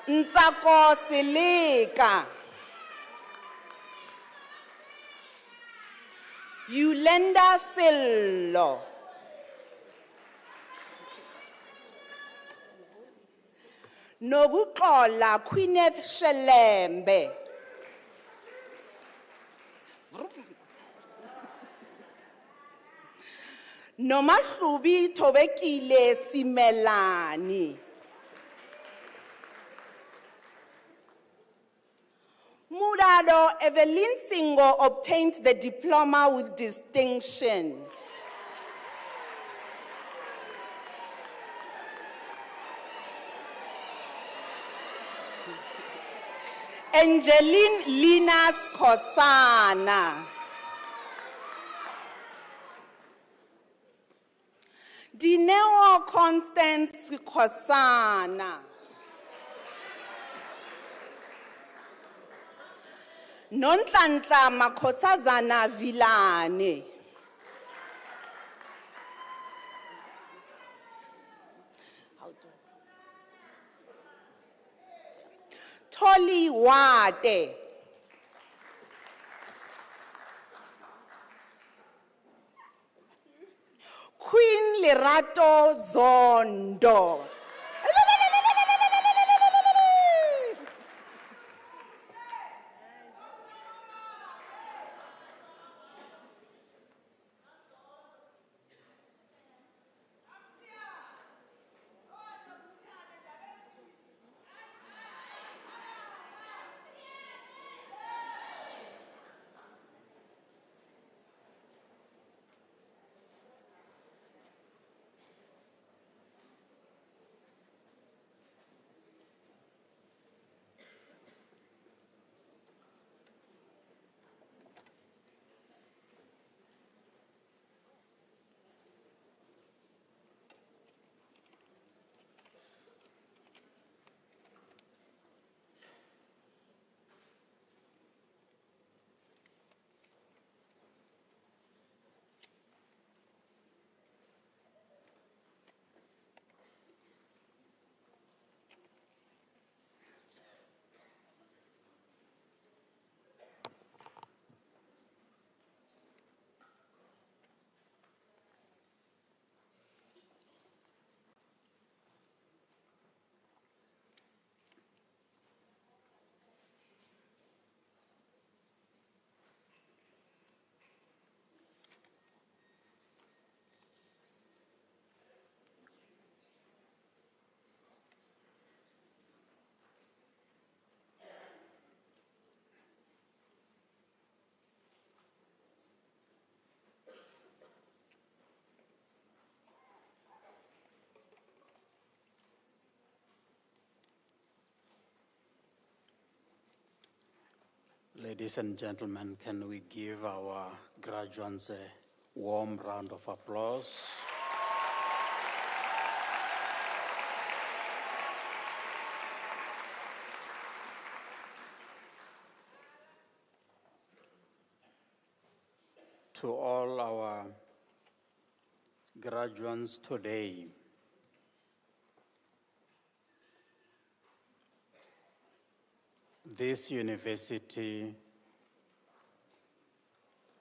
Ntsako Seleka. Yulenda Sillo. Nogukola Queeneth Shelembe. Nomahlubi Tobekile Simelani. Murado Evelyn Singo obtained the diploma with distinction. Angeline Linas Kosana. Dineo Constance Kosana. Nontlantla Makhosazana Vilane. Toli Wade. Lerato Zondo. Ladies and gentlemen, can we give our graduates a warm round of applause? To all our graduates today, this university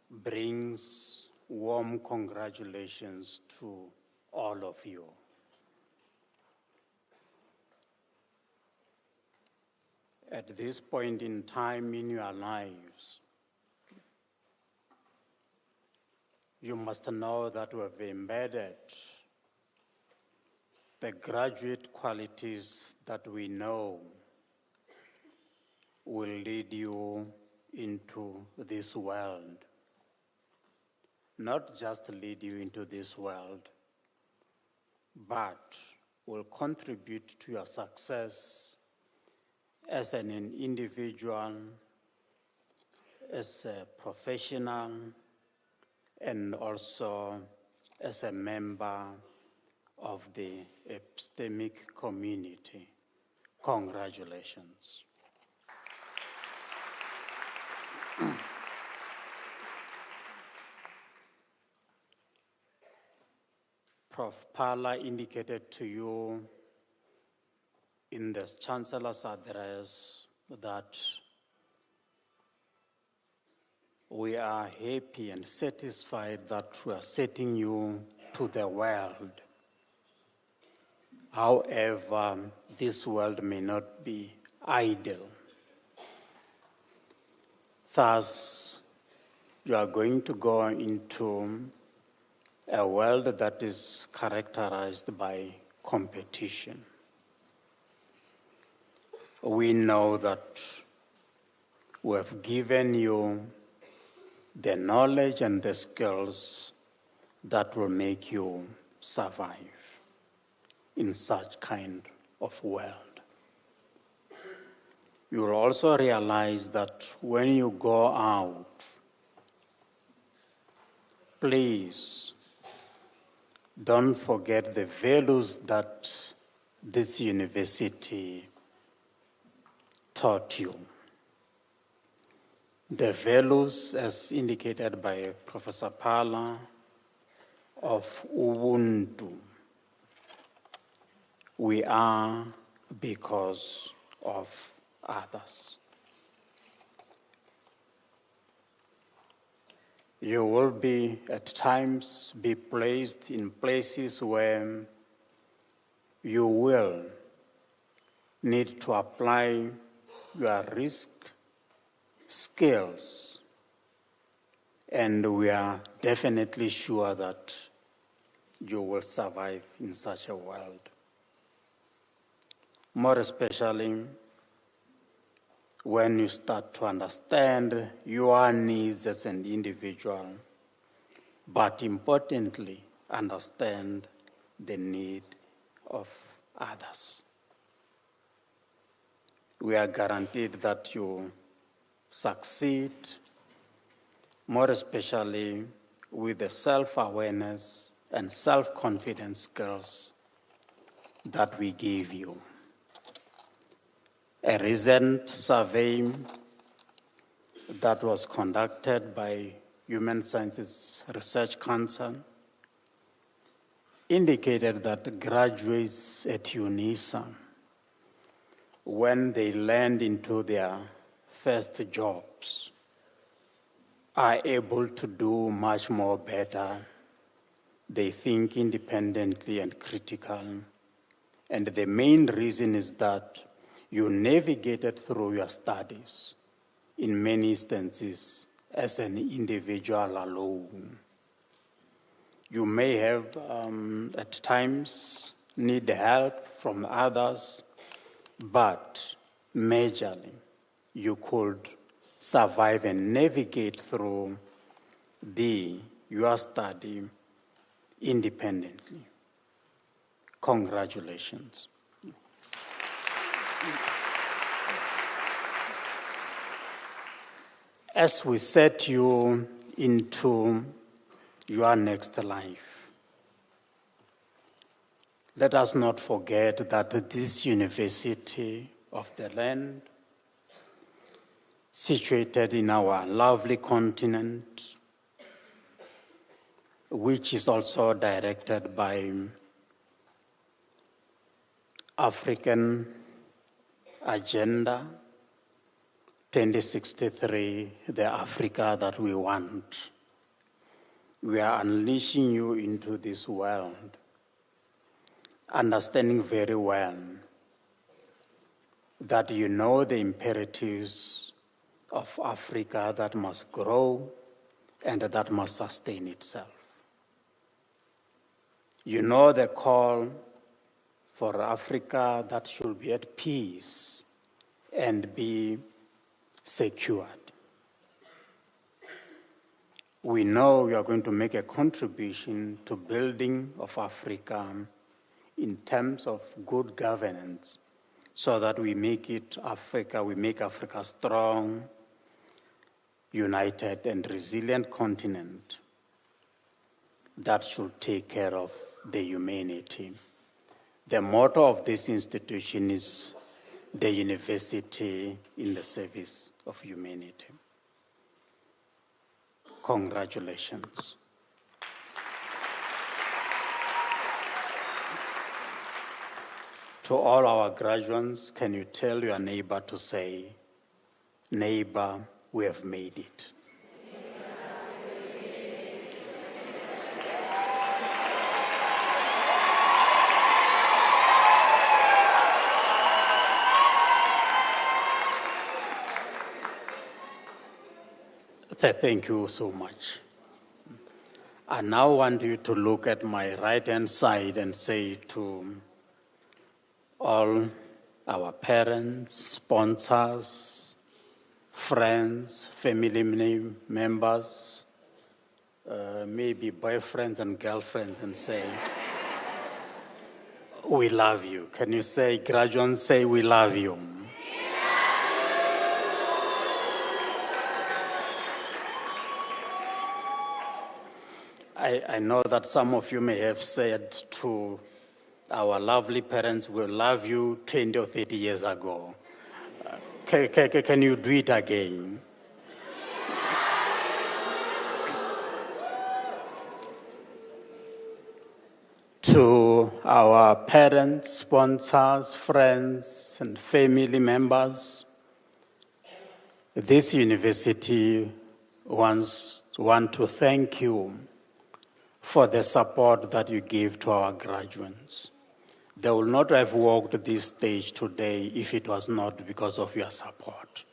brings warm congratulations to all of you. At this point in time in your lives, you must know that we have embedded the graduate qualities that we know will lead you into this world. Not just lead you into this world, but will contribute to your success as an individual, as a professional, and also as a member of the epistemic community. Congratulations. Prof. Pala indicated to you in the Chancellor's address that we are happy and satisfied that we are setting you to the world. However, this world may not be idle. Thus, you are going to go into a world that is characterized by competition. We know that we have given you the knowledge and the skills that will make you survive in such kind of world. You will also realize that when you go out, please don't forget the values that this university taught you. The values, as indicated by Professor Pala, of Ubuntu. We are because of others. You will be, at times, be placed in places where you will need to apply your risk skills, and we are definitely sure that you will survive in such a world. More especially when you start to understand your needs as an individual, but importantly, understand the need of others. We are guaranteed that you succeed, more especially with the self-awareness and self-confidence skills that we give you. A recent survey that was conducted by Human Sciences Research Council indicated that graduates at UNISA, when they land into their first jobs, are able to do much more better. They think independently and critically. And the main reason is that you navigated through your studies, in many instances, as an individual alone. You may have, at times, need help from others, but majorly, you could survive and navigate through your study independently. Congratulations. As we set you into your next life, let us not forget that this university of the land, situated in our lovely continent, which is also directed by African Agenda 2063, the Africa that we want. We are unleashing you into this world, understanding very well that you know the imperatives of Africa that must grow and that must sustain itself. You know the call for Africa that should be at peace and be secured. We know we are going to make a contribution to building of Africa in terms of good governance, so that we make Africa strong, united, and resilient continent that should take care of the humanity. The motto of this institution is the university in the service of humanity. Congratulations. To all our graduates, can you tell your neighbor to say, neighbor, we have made it. Thank you so much. I now want you to look at my right-hand side and say to all our parents, sponsors, friends, family members, maybe boyfriends and girlfriends, and say, we love you. Can you say, graduates, say, we love you? I know that some of you may have said to our lovely parents, we love you 20 or 30 years ago. Can you do it again? To our parents, sponsors, friends, and family members, this university wants want to thank you for the support that you give to our graduates. They will not have walked this stage today if it was not because of your support.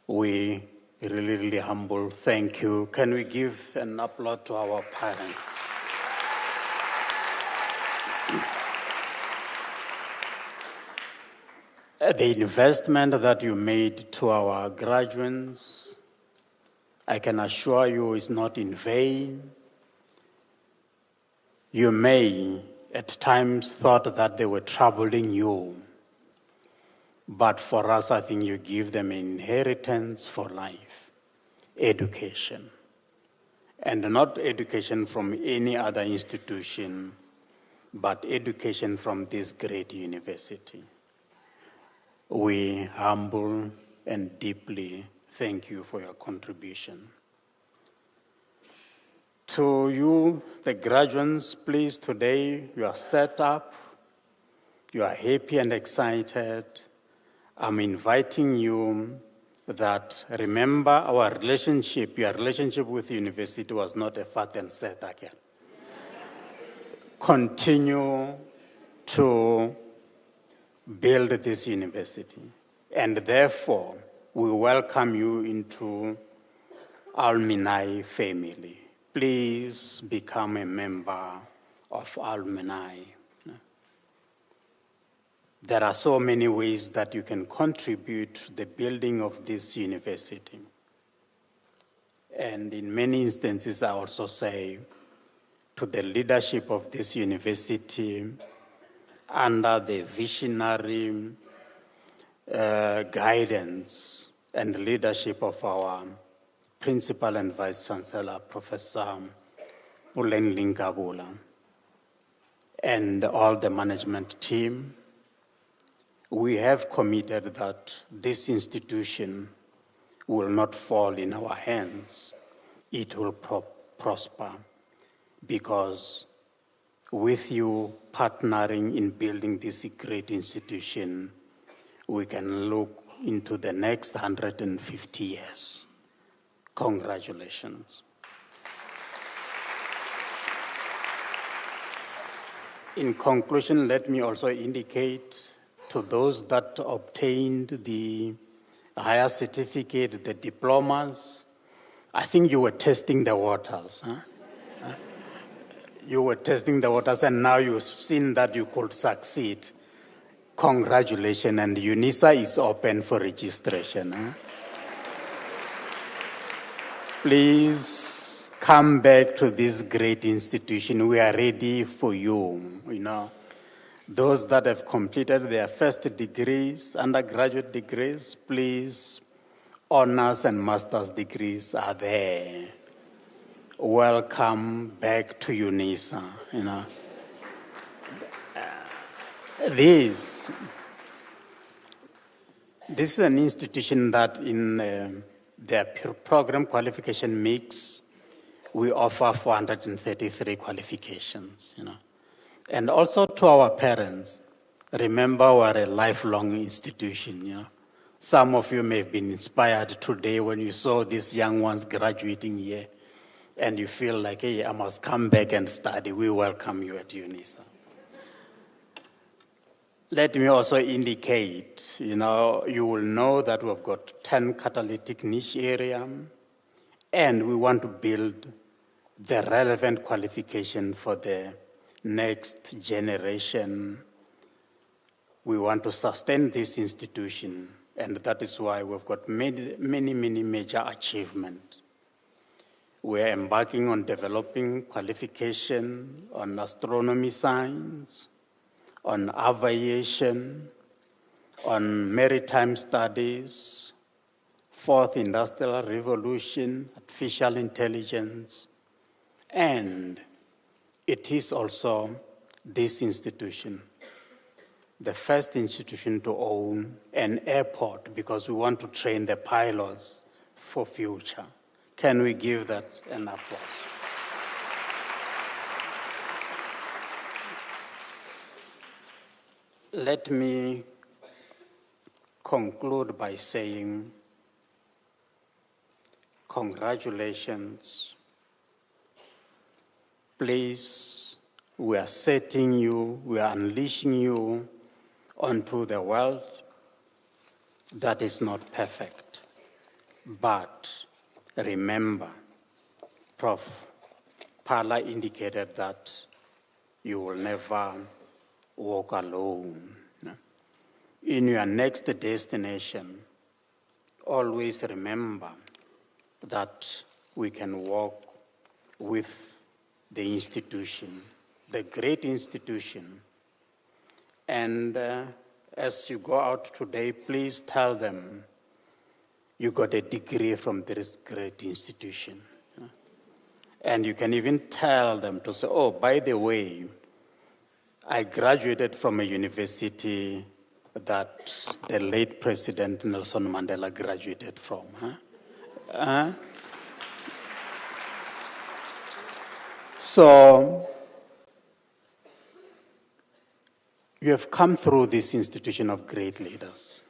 We really, really humble. Thank you. Can we give an applause to our parents? The investment that you made to our graduates, I can assure you, is not in vain. You may at times thought that they were troubling you, but for us, I think you give them an inheritance for life, education, and not education from any other institution, but education from this great university. We humble and deeply thank you for your contribution. To you, the graduates, please, today you are set up, you are happy and excited. I'm inviting you that remember our relationship, your relationship with the university was not a fat and set again. Continue to build this university. And therefore, we welcome you into alumni family. Please become a member of alumni. There are so many ways that you can contribute to the building of this university. And in many instances, I also say to the leadership of this university, under the visionary guidance and leadership of our Principal and Vice Chancellor, Professor Pulen Linkabula, and all the management team, we have committed that this institution will not fall in our hands. It will prosper, because with you partnering in building this great institution, we can look into the next 150 years. Congratulations. In conclusion, let me also indicate to those that obtained the higher certificate, the diplomas, I think you were testing the waters. Huh? You were testing the waters, and now you've seen that you could succeed. Congratulations, and UNISA is open for registration. Huh? Please come back to this great institution. We are ready for you, Those that have completed their first degrees, undergraduate degrees, please, honors and master's degrees are there. Welcome back to UNISA, This is an institution that in their program qualification mix, we offer 433 qualifications, And also to our parents, remember we're a lifelong institution, Some of you may have been inspired today when you saw these young ones graduating here, and you feel like, hey, I must come back and study. We welcome you at UNISA. Let me also indicate, you will know that we've got 10 catalytic niche area, and we want to build the relevant qualification for the next generation. We want to sustain this institution, and that is why we've got many, many, many major achievements. We're embarking on developing qualification on astronomy science, on aviation, on maritime studies, fourth industrial revolution, artificial intelligence, and it is also this institution, the first institution to own an airport, because we want to train the pilots for future. Can we give that an applause? Let me conclude by saying congratulations. Please, we are setting you, we are unleashing you onto the world that is not perfect. But remember, Prof. Pala indicated that you will never walk alone. In your next destination, always remember that we can walk with the institution, the great institution. And as you go out today, please tell them you got a degree from this great institution. And you can even tell them to say, oh, by the way, I graduated from a university that the late President Nelson Mandela graduated from. So, you have come through this institution of great leaders.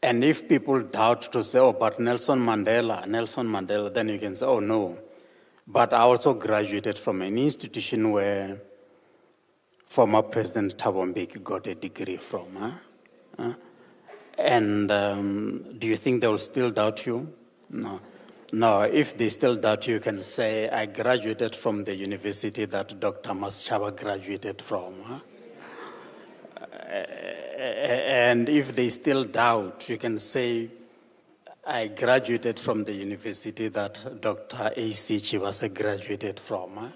And if people doubt to say, oh, but Nelson Mandela, then you can say, oh, no. But I also graduated from an institution where former President Thabo Mbeki got a degree from. And do you think they will still doubt you? No. No, if they still doubt you, you can say, I graduated from the university that Dr. Maschaba graduated from. And if they still doubt, you can say, I graduated from the university that Dr. A.C. Chivasa graduated from.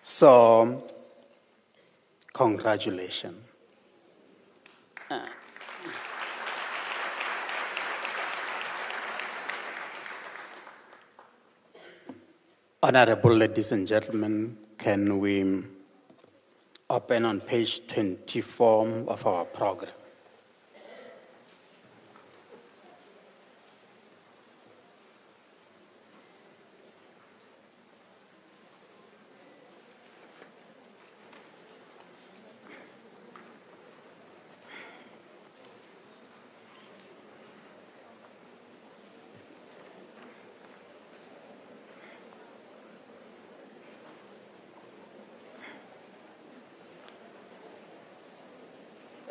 So, congratulations. Honorable ladies and gentlemen, can we open on page 24 of our program?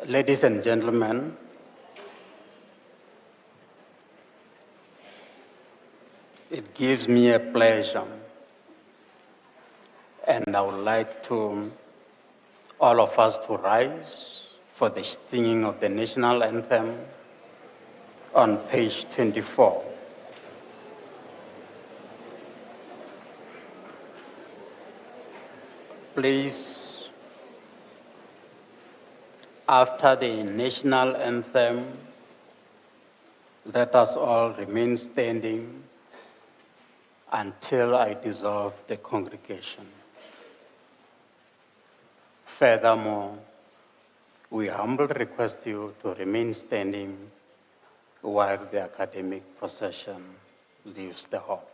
Ladies and gentlemen, it gives me a pleasure, and I would like to all of us to rise for the singing of the national anthem on page 24. Please, after the national anthem, let us all remain standing until I dissolve the congregation. Furthermore, we humbly request you to remain standing while the academic procession leaves the hall.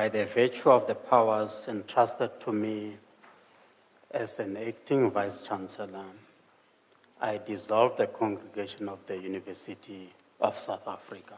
by the virtue of the powers entrusted to me as an acting Vice-Chancellor, I dissolve the congregation of the University of South Africa.